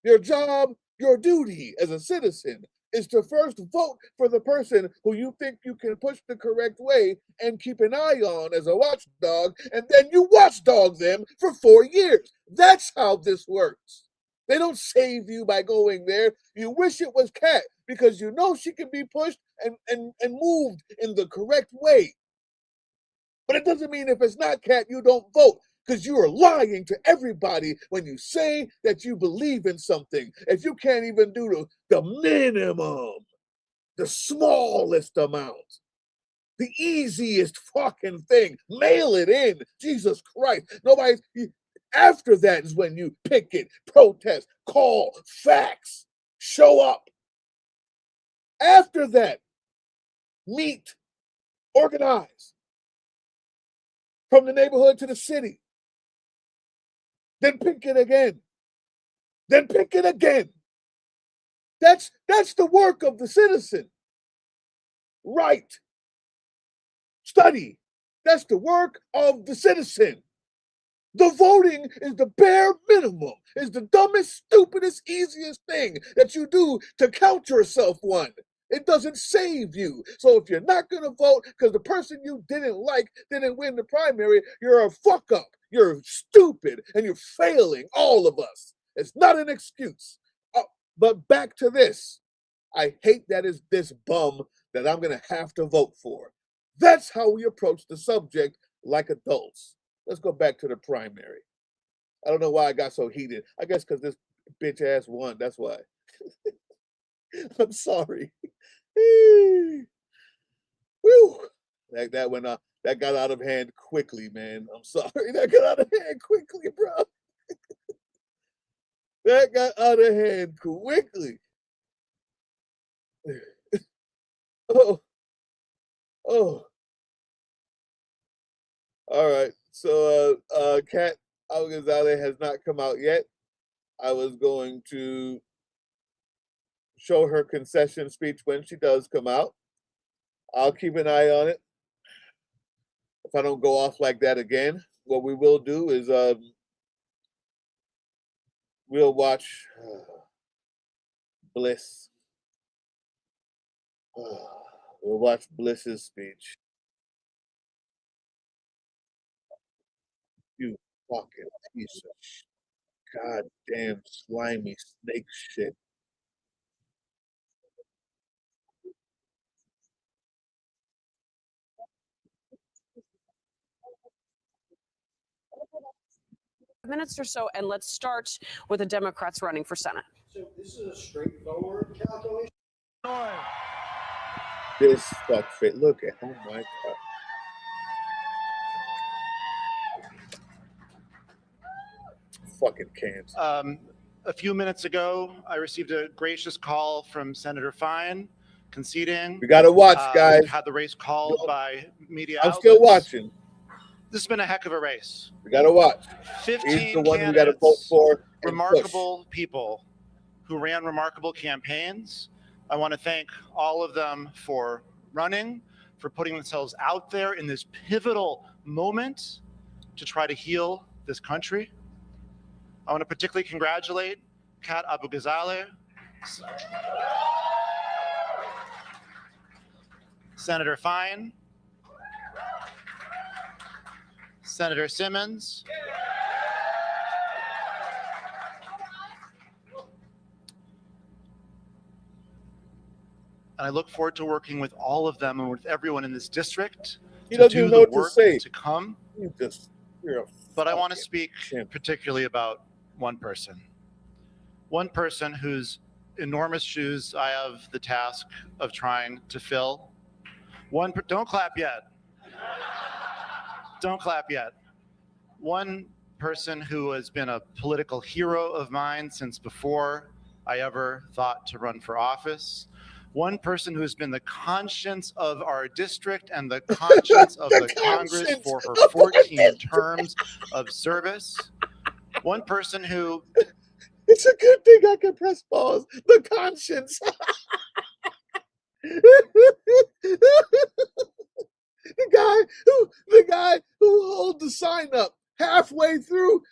Your job, your duty as a citizen is to first vote for the person who you think you can push the correct way and keep an eye on as a watchdog, and then you watchdog them for 4 years. That's how this works. They don't save you by going there. You wish it was Kat because you know she can be pushed and moved in the correct way. But it doesn't mean if it's not Kat, you don't vote. Because you are lying to everybody when you say that you believe in something. If you can't even do the minimum, the smallest amount, the easiest fucking thing, mail it in. Jesus Christ. After that is when you picket, protest, call, fax, show up. After that, meet, organize. From the neighborhood to the city. Then pick it again. Then pick it again. That's the work of the citizen. Write. Study. That's the work of the citizen. The voting is the bare minimum. Is the dumbest, stupidest, easiest thing that you do to count yourself one. It doesn't save you. So if you're not going to vote because the person you didn't like didn't win the primary, you're a fuck up. You're stupid and you're failing all of us. It's not an excuse. But back to this. I hate that it's this bum that I'm going to have to vote for. That's how we approach the subject like adults. Let's go back to the primary. I don't know why I got so heated. I guess because this bitch ass won. That's why. I'm sorry. Whew. That went out. That got out of hand quickly, man. I'm sorry. That got out of hand quickly, bro. That got out of hand quickly. Oh. All right. So Kat Abughazaleh has not come out yet. I was going to show her concession speech when she does come out. I'll keep an eye on it. If I don't go off like that again, what we will do is we'll watch Bliss. We'll watch Bliss's speech. You fucking piece of goddamn slimy snake shit. Minutes or so, and let's start with the Democrats running for Senate. So this is a straightforward calculation. This fuckface. Look at, oh my God. Fucking cans. A few minutes ago, I received a gracious call from Senator Fine conceding. We gotta watch, guys. We've had the race called by media I'm outlets. still watching. This has been a heck of a race. We gotta watch. 15 He's the one we candidates, gotta vote for. remarkable people who ran remarkable campaigns. I want to thank all of them for running, for putting themselves out there in this pivotal moment to try to heal this country. I want to particularly congratulate Kat Abughazaleh, Senator Fine, Senator Simmons, and I look forward to working with all of them and with everyone in this district to do the work to come. But I want to speak particularly about one person whose enormous shoes I have the task of trying to fill. Don't clap yet. Don't clap yet. One person who has been a political hero of mine since before I ever thought to run for office. One person who has been the conscience of our district and the conscience of the Congress for her 14 terms of service. One person who... It's a good thing I can press pause. The conscience. The guy who holds the sign up halfway through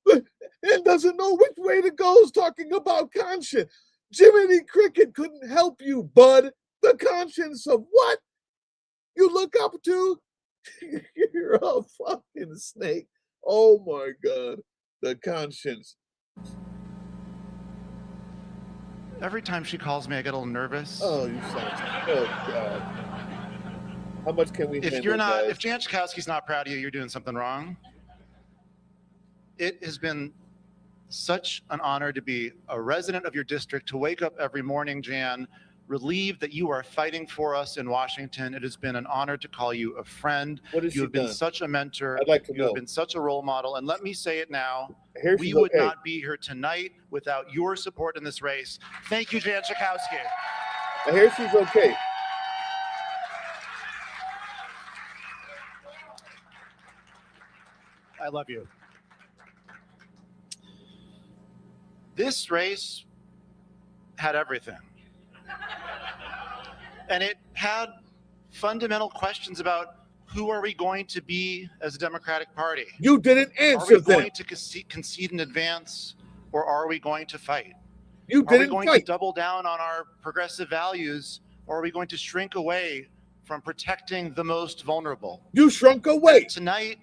and doesn't know which way to go is talking about conscience. Jiminy Cricket couldn't help you, bud. The conscience of what you look up to? You're a fucking snake. Oh my God. The conscience. Every time she calls me, I get a little nervous. Oh, you sound. Oh God. How much can we? If you're not, if Jan Schakowsky's not proud of you, you're doing something wrong. It has been such an honor to be a resident of your district, to wake up every morning, Jan, relieved that you are fighting for us in Washington. It has been an honor to call you a friend. You have been such a mentor. I'd like to you know. have been such a role model. And let me say it now, we she's would okay. not be here tonight without your support in this race. Thank you, Jan Schakowsky. I hear she's okay. I love you. This race had everything. And it had fundamental questions about who are we going to be as a Democratic Party? You didn't answer them. Are we them. going to concede in advance, or are we going to fight? You Are we didn't going fight. to double down on our progressive values, or are we going to shrink away from protecting the most vulnerable? You shrunk away. And tonight,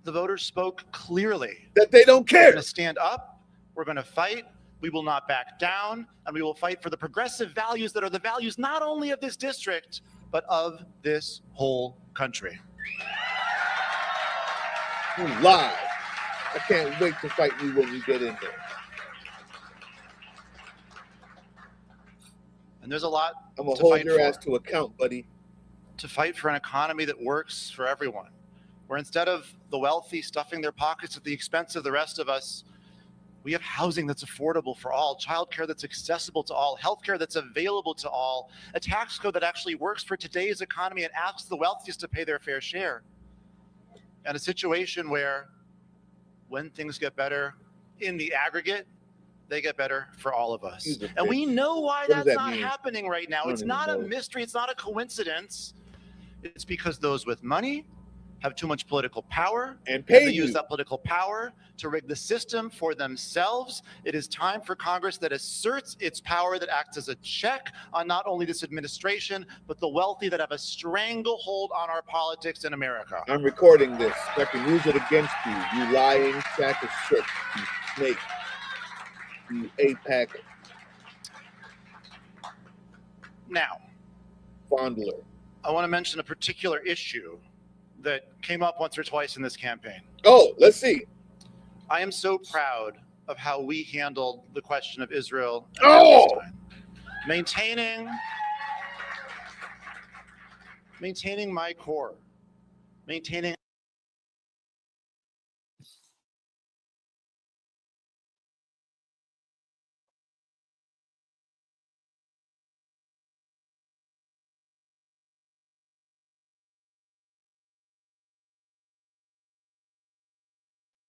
the voters spoke clearly. That they don't care. We're going to stand up. We're going to fight. We will not back down, and we will fight for the progressive values that are the values not only of this district, but of this whole country. You lied. I can't wait to fight you when you get in there. And there's a lot I'm gonna to hold fight your for. ass to account, buddy. To fight for an economy that works for everyone, where instead of the wealthy stuffing their pockets at the expense of the rest of us, we have housing that's affordable for all, childcare that's accessible to all, healthcare that's available to all, a tax code that actually works for today's economy and asks the wealthiest to pay their fair share. And a situation where when things get better, in the aggregate, they get better for all of us. He's a And we bitch. know why What does that's that not mean? happening right now. I don't It's even not a know. mystery. It's not a coincidence. It's because those with money have too much political power, and they pay use you. that political power to rig the system for themselves. It is time for Congress that asserts its power, that acts as a check on not only this administration, but the wealthy that have a stranglehold on our politics in America. I'm recording this so I can use it against you. You lying sack of shit. You snake. You APAC Now, fondler. I want to mention a particular issue that came up once or twice in this campaign. Oh, let's see. I am so proud of how we handled the question of Israel and Oh! Palestine. Maintaining my core, maintaining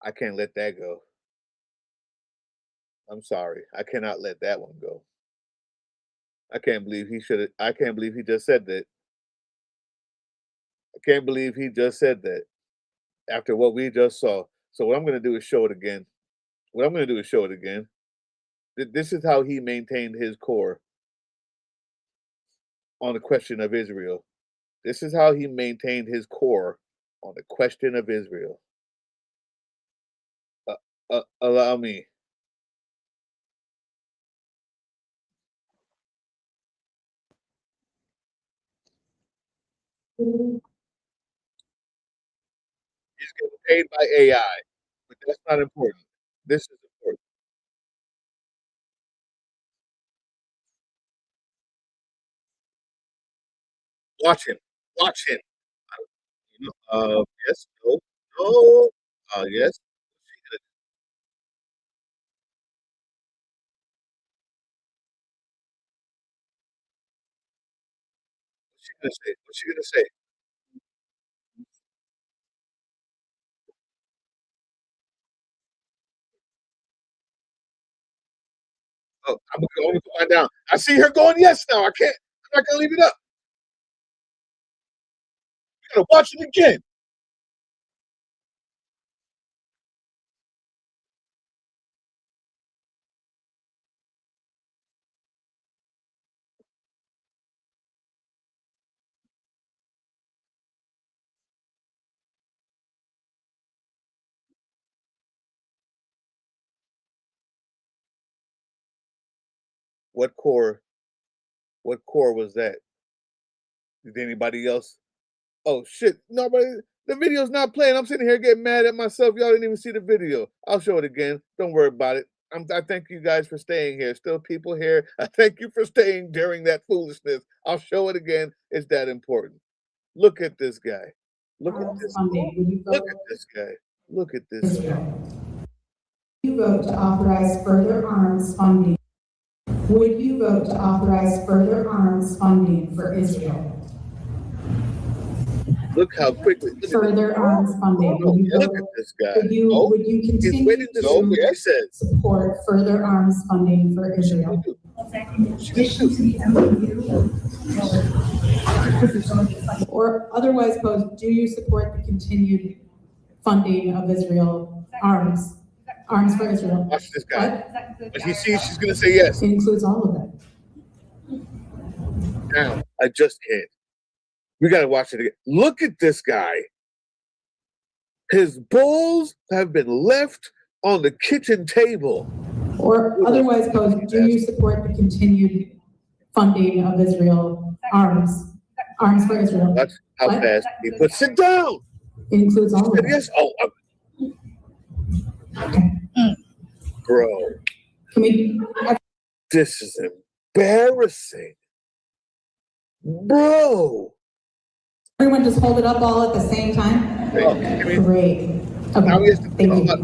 I can't let that go. I'm sorry. I cannot let that one go. I can't believe he should have. I can't believe he just said that. I can't believe he just said that after what we just saw. So what I'm going to do is show it again. What I'm going to do is show it again. This is how he maintained his core on the question of Israel. This is how he maintained his core on the question of Israel. Allow me. He's getting paid by AI, but that's not important. This is important. Watch him. Watch him. Yes. No. No. Yes. What's she gonna say? What's she gonna say? Oh, I'm gonna put mine down. I see her going yes now. I can't. I'm not gonna leave it up. You gotta watch it again. What core? What core was that? Did anybody else? Oh shit! Nobody. The video's not playing. I'm sitting here getting mad at myself. Y'all didn't even see the video. I'll show it again. Don't worry about it. I thank you guys for staying here. Still people here. I thank you for staying during that foolishness. I'll show it again. It's that important. Look at this guy. Look at this. Look at this guy. Look at this guy. You vote to authorize further arms funding. Would you vote to authorize further arms funding for Israel? Look how quickly. Further arms funding. Oh, look at this guy. Would you continue to support further arms funding for Israel? Or otherwise posed, do you support the continued funding of Israel arms for Israel? Watch this guy. When he sees, she's gonna say yes. It includes all of it. Now, I just can't. We gotta watch it again. Look at this guy. His balls have been left on the kitchen table. Or otherwise posed, do you support the continued funding of Israel arms for Israel? Watch how fast he puts it down. It includes all of it. Yes. Oh, bro. Can we? This is embarrassing, bro. Everyone just hold it up all at the same time? Great. Okay, thank you.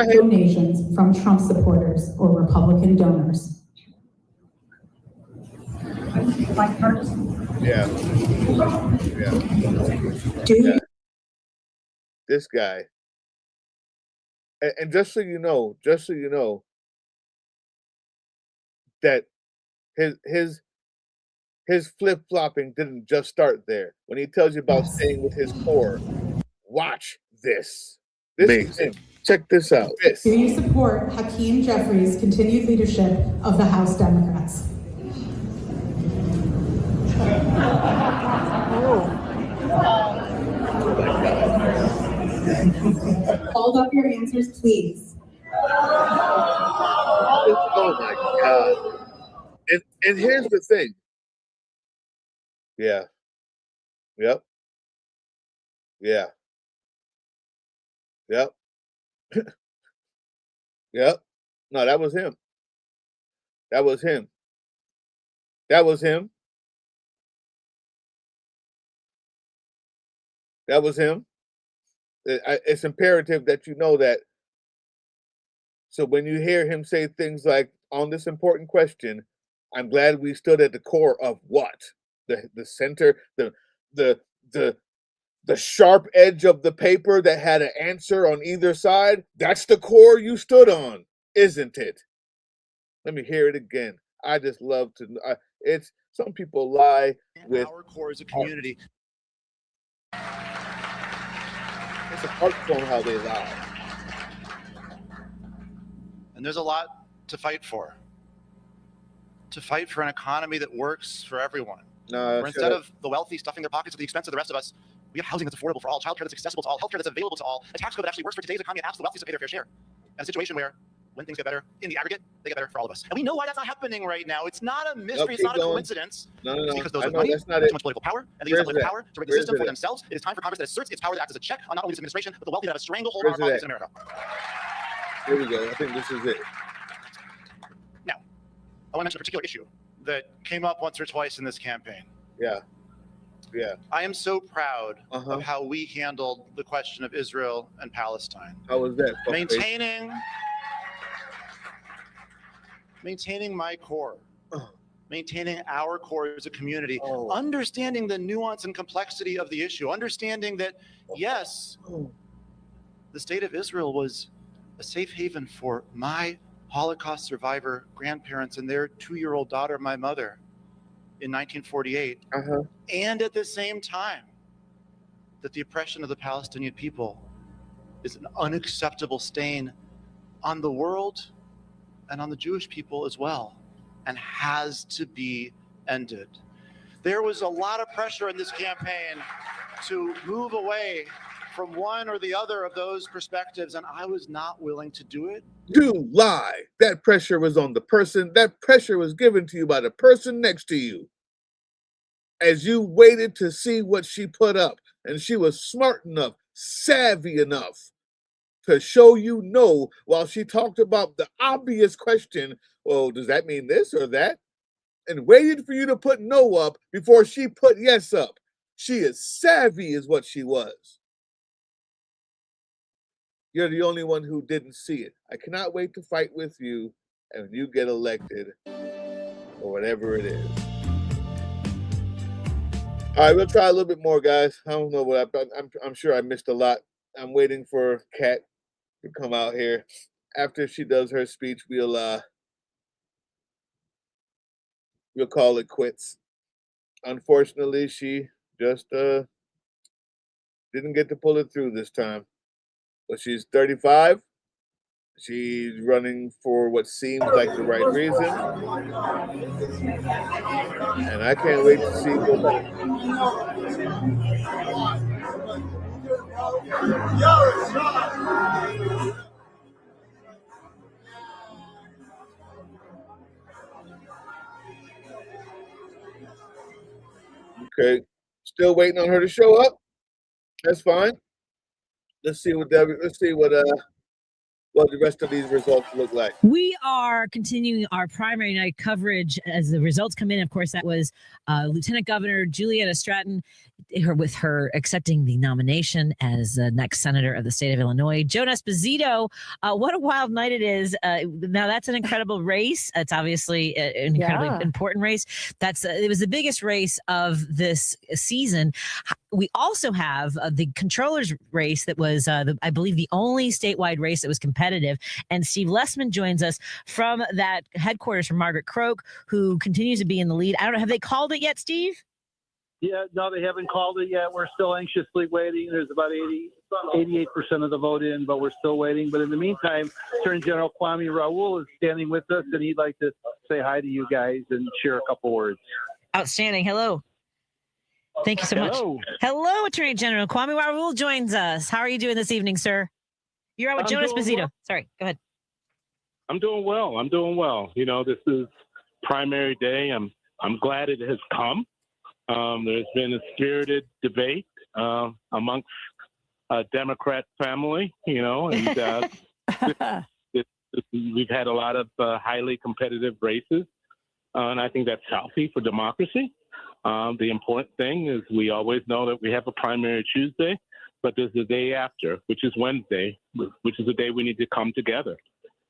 Donations from Trump supporters or Republican donors. Yeah. Yeah. Do you? This guy And just so you know, that his flip-flopping didn't just start there. When he tells you about staying with his core, watch this. This is him. Check this out. Do you support Hakeem Jeffries' continued leadership of the House Democrats? Hold up your answers, please. Oh my God. And here's the thing. Yeah. Yep. Yeah. Yep. Yep. No, that was him. That was him. That was him. That was him. It's imperative that you know that. So when you hear him say things like, on this important question, I'm glad we stood at the core of what? The center, the sharp edge of the paper that had an answer on either side. That's the core you stood on, isn't it? Let me hear it again. I just love to. It's some people lie with our core as a community. It's a art form how they lie. And there's a lot to fight for. To fight for an economy that works for everyone. Where instead of the wealthy stuffing their pockets at the expense of the rest of us, we have housing that's affordable for all, childcare that's accessible to all, healthcare that's available to all, a tax code that actually works for today's economy and asks the wealthy to pay their fair share. And a situation where, when things get better, in the aggregate, they get better for all of us. And we know why that's not happening right now. It's not a mystery. It's not a coincidence. No. It's because those with money have too much political power, and they use that political power to rig the system for themselves. It is time for Congress that asserts its power to act as a check on not only this administration, but the wealthy that have a stranglehold on our politics in America. Here we go. I think this is it. Now, I want to mention a particular issue that came up once or twice in this campaign. Yeah. I am so proud of how we handled the question of Israel and Palestine. How was that? Maintaining my core, maintaining our core as a community, understanding the nuance and complexity of the issue, understanding that, yes, the state of Israel was a safe haven for my Holocaust survivor grandparents and their 2-year-old daughter, my mother, in 1948. And at the same time, that the oppression of the Palestinian people is an unacceptable stain on the world and on the Jewish people as well, and has to be ended. There was a lot of pressure in this campaign to move away from one or the other of those perspectives, and I was not willing to do it. You lie. That pressure was on the person. That pressure was given to you by the person next to you. As you waited to see what she put up, and she was smart enough, savvy enough to show you no, while she talked about the obvious question, well, does that mean this or that? And waited for you to put no up before she put yes up. She is savvy is what she was. You're the only one who didn't see it. I cannot wait to fight with you and you get elected or whatever it is. All right, we'll try a little bit more, guys. I don't know what I'm sure I missed a lot. I'm waiting for Kat to come out here. After she does her speech, we'll call it quits. Unfortunately, she just didn't get to pull it through this time. But she's 35. She's running for what seems like the right reason. And I can't wait to see what Okay. Still waiting on her to show up. That's fine. Let's see what the rest of these results look like. We are continuing our primary night coverage as the results come in. Of course, that was Lieutenant Governor Julietta Stratton, with her accepting the nomination as next senator of the state of Illinois. Joan Esposito, what a wild night it is. Now, that's an incredible race. It's obviously an incredibly important race. It was the biggest race of this season. we also have the controller's race that was, I believe, the only statewide race that was competitive. And Steve Lessman joins us from that headquarters from Margaret Croak, who continues to be in the lead. I don't know, have they called it yet, Steve? Yeah, no, they haven't called it yet. We're still anxiously waiting. There's about 88% of the vote in, but we're still waiting. But in the meantime, Attorney General Kwame Raoul is standing with us, and he'd like to say hi to you guys and share a couple words. Outstanding. Hello. Thank you so much. Hello, Attorney General Kwame Raoul joins us. How are you doing this evening, sir? You're on with Jonas Bozito. Well. Sorry, go ahead. I'm doing well. You know, this is primary day. I'm glad it has come. There's been a spirited debate amongst Democrat family, you know, and we've had a lot of highly competitive races, and I think that's healthy for democracy. The important thing is we always know that we have a primary Tuesday, but there's the day after, which is Wednesday, which is the day we need to come together.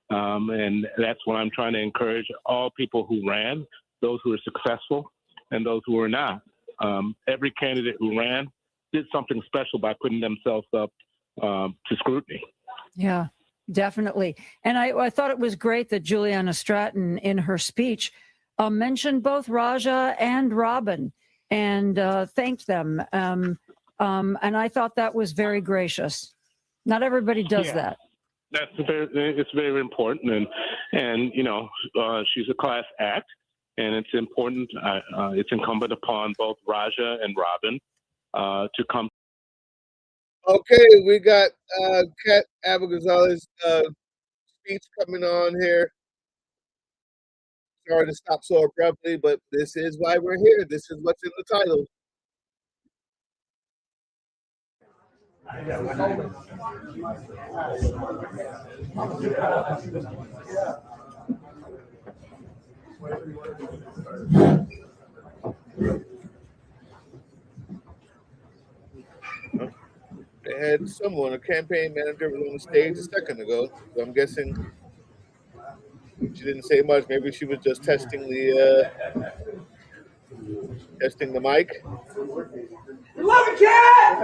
And that's what I'm trying to encourage all people who ran, those who are successful, and those who are not. Every candidate who ran did something special by putting themselves up to scrutiny. Yeah, definitely. And I thought it was great that Juliana Stratton, in her speech, mentioned both Raja and Robin and thanked them. And I thought that was very gracious. Not everybody does that. It's very important, and you know, she's a class act. And it's important, it's incumbent upon both Raja and Robin to come. Okay, we got Kat Abughazaleh's speech coming on here. Sorry to stop so abruptly, but this is why we're here. This is what's in the title. They had someone, a campaign manager, was on the stage a second ago. So I'm guessing she didn't say much. Maybe she was just testing the mic. Love it, Cat!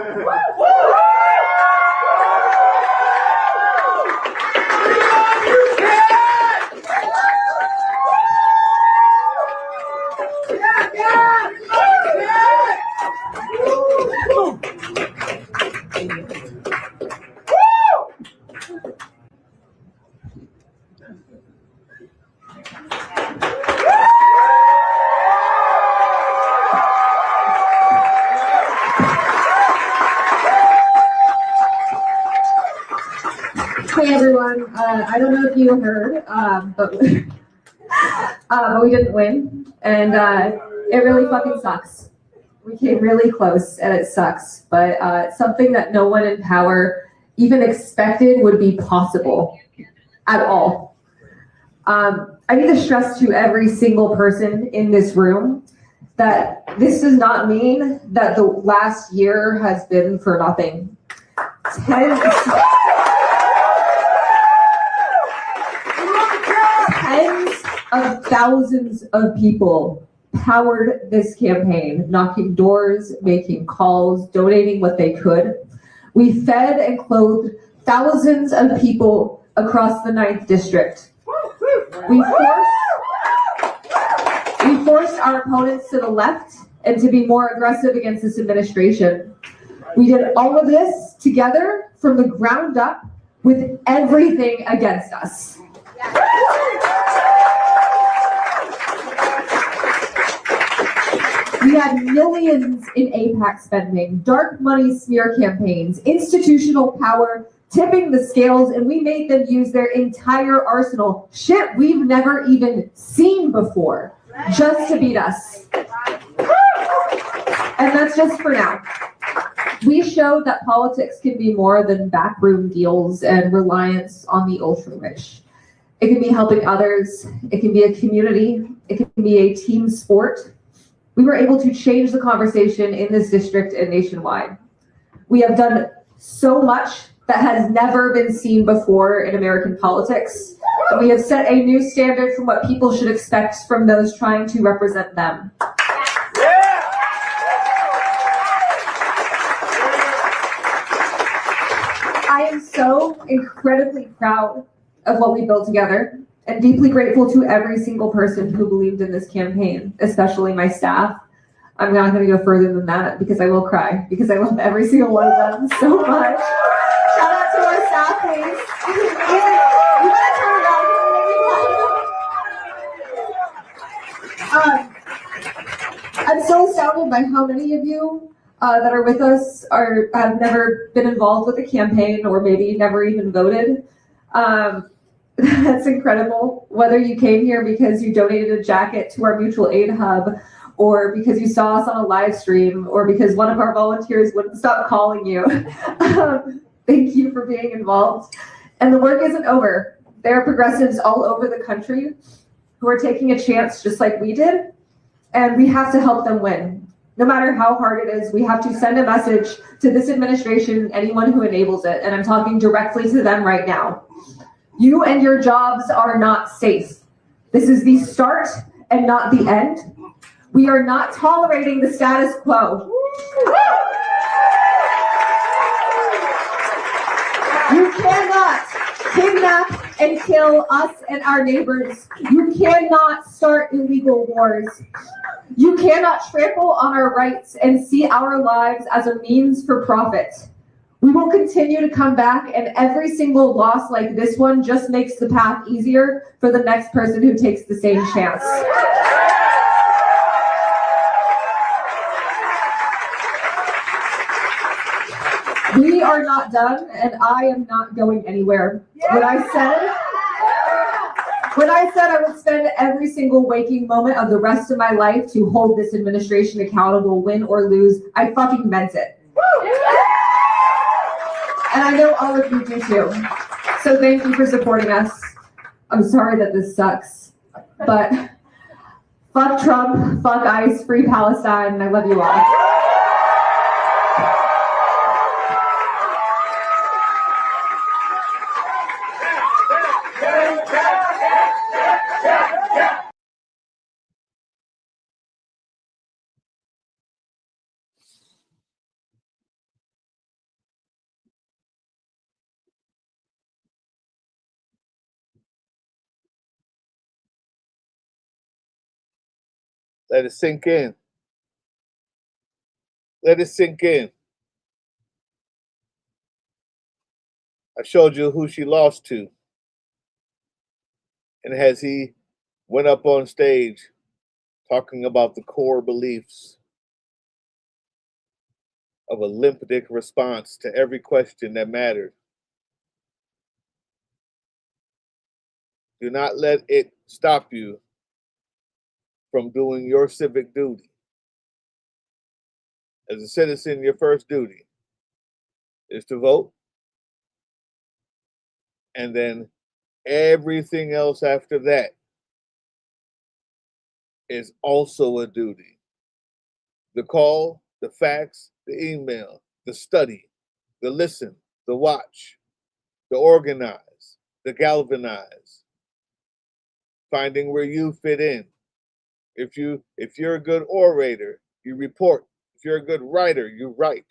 Hey everyone, I don't know if you heard, but we didn't win, and it really fucking sucks. We came really close, and it sucks, but something that no one in power even expected would be possible at all. I need to stress to every single person in this room that this does not mean that the last year has been for nothing. Tens of thousands of people powered this campaign, knocking doors, making calls, donating what they could. We fed and clothed thousands of people across the 9th District. We forced our opponents to the left and to be more aggressive against this administration. We did all of this together from the ground up with everything against us. We had millions in AIPAC spending, dark money smear campaigns, institutional power, tipping the scales, and we made them use their entire arsenal, shit we've never even seen before, just to beat us. And that's just for now. We showed that politics can be more than backroom deals and reliance on the ultra-rich. It can be helping others, it can be a community, it can be a team sport. We were able to change the conversation in this district and nationwide. We have done so much that has never been seen before in American politics. And we have set a new standard for what people should expect from those trying to represent them. I am so incredibly proud of what we built together and deeply grateful to every single person who believed in this campaign, especially my staff. I'm not going to go further than that because I will cry because I love every single one of them so much. Shout out to our staff, please. You gotta turn around. I'm so astounded by how many of you that are with us have never been involved with the campaign or maybe never even voted. That's incredible. Whether you came here because you donated a jacket to our mutual aid hub, or because you saw us on a live stream, or because one of our volunteers wouldn't stop calling you. Thank you for being involved. And the work isn't over. There are progressives all over the country who are taking a chance just like we did, and we have to help them win. No matter how hard it is, we have to send a message to this administration, anyone who enables it, and I'm talking directly to them right now. You and your jobs are not safe. This is the start and not the end. We are not tolerating the status quo. You cannot kidnap and kill us and our neighbors. You cannot start illegal wars. You cannot trample on our rights and see our lives as a means for profit. We will continue to come back, and every single loss like this one just makes the path easier for the next person who takes the same chance. We are not done, and I am not going anywhere. When I said I would spend every single waking moment of the rest of my life to hold this administration accountable, win or lose, I fucking meant it. And I know all of you do too. So thank you for supporting us. I'm sorry that this sucks, but fuck Trump, fuck ICE, free Palestine, and I love you all. Let it sink in. Let it sink in. I showed you who she lost to. And as he went up on stage talking about the core beliefs of a limpid response to every question that mattered. Do not let it stop you from doing your civic duty. As a citizen, your first duty is to vote. And then everything else after that is also a duty. The call, the fax, the email, the study, the listen, the watch, the organize, the galvanize, finding where you fit in. If you're a good orator, you report. If you're a good writer, you write.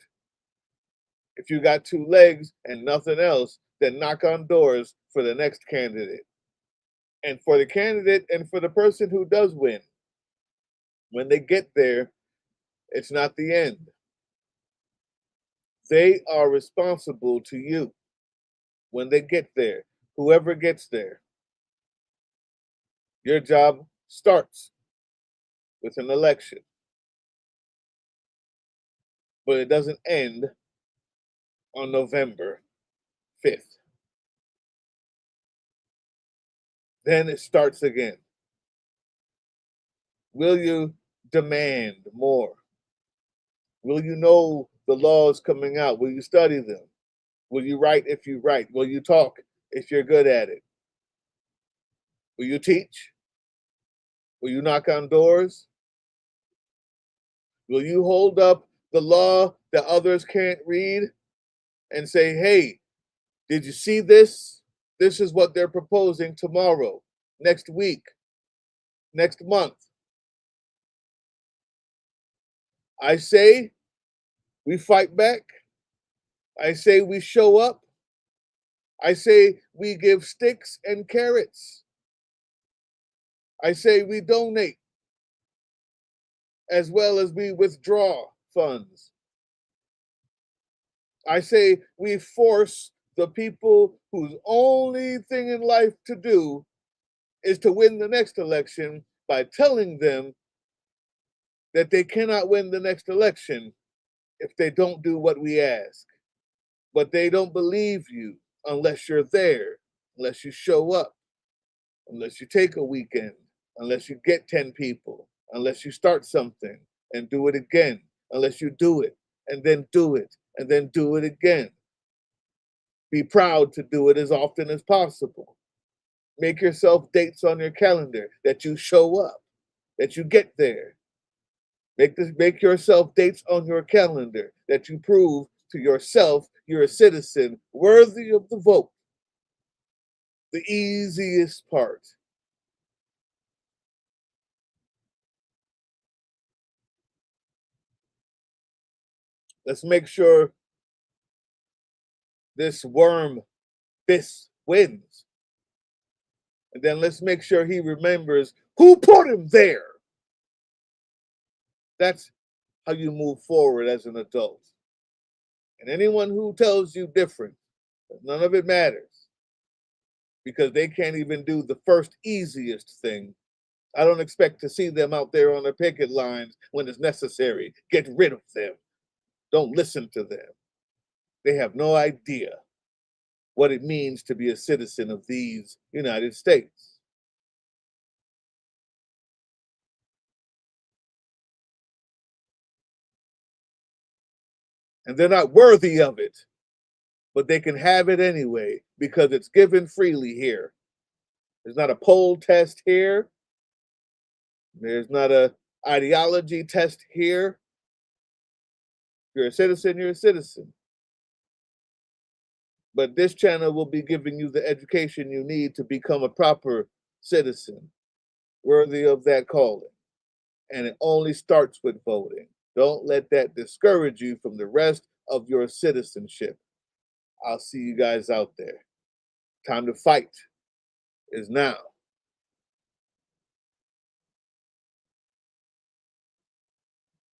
If you got two legs and nothing else, then knock on doors for the next candidate. And for the candidate and for the person who does win, when they get there, it's not the end. They are responsible to you when they get there, whoever gets there. Your job starts with an election, but it doesn't end on November 5th. Then it starts again. Will you demand more? Will you know the laws coming out? Will you study them? Will you write if you write? Will you talk if you're good at it? Will you teach? Will you knock on doors? Will you hold up the law that others can't read and say, hey, did you see this? This is what they're proposing tomorrow, next week, next month. I say we fight back. I say we show up. I say we give sticks and carrots. I say we donate as well as we withdraw funds. I say we force the people whose only thing in life to do is to win the next election by telling them that they cannot win the next election if they don't do what we ask. But they don't believe you unless you're there, unless you show up, unless you take a weekend, unless you get 10 people, unless you start something and do it again, unless you do it and then do it and then do it again. Be proud to do it as often as possible. Make yourself dates on your calendar that you show up, that you get there. Make yourself dates on your calendar that you prove to yourself you're a citizen worthy of the vote. The easiest part. Let's make sure this worm, Biss, wins. And then let's make sure he remembers who put him there. That's how you move forward as an adult. And anyone who tells you different, none of it matters. Because they can't even do the first easiest thing. I don't expect to see them out there on the picket lines when it's necessary. Get rid of them. Don't listen to them. They have no idea what it means to be a citizen of these United States. And they're not worthy of it, but they can have it anyway because it's given freely here. There's not a poll test here. There's not an ideology test here. You're a citizen, you're a citizen. But this channel will be giving you the education you need to become a proper citizen, worthy of that calling. And it only starts with voting. Don't let that discourage you from the rest of your citizenship. I'll see you guys out there. Time to fight is now.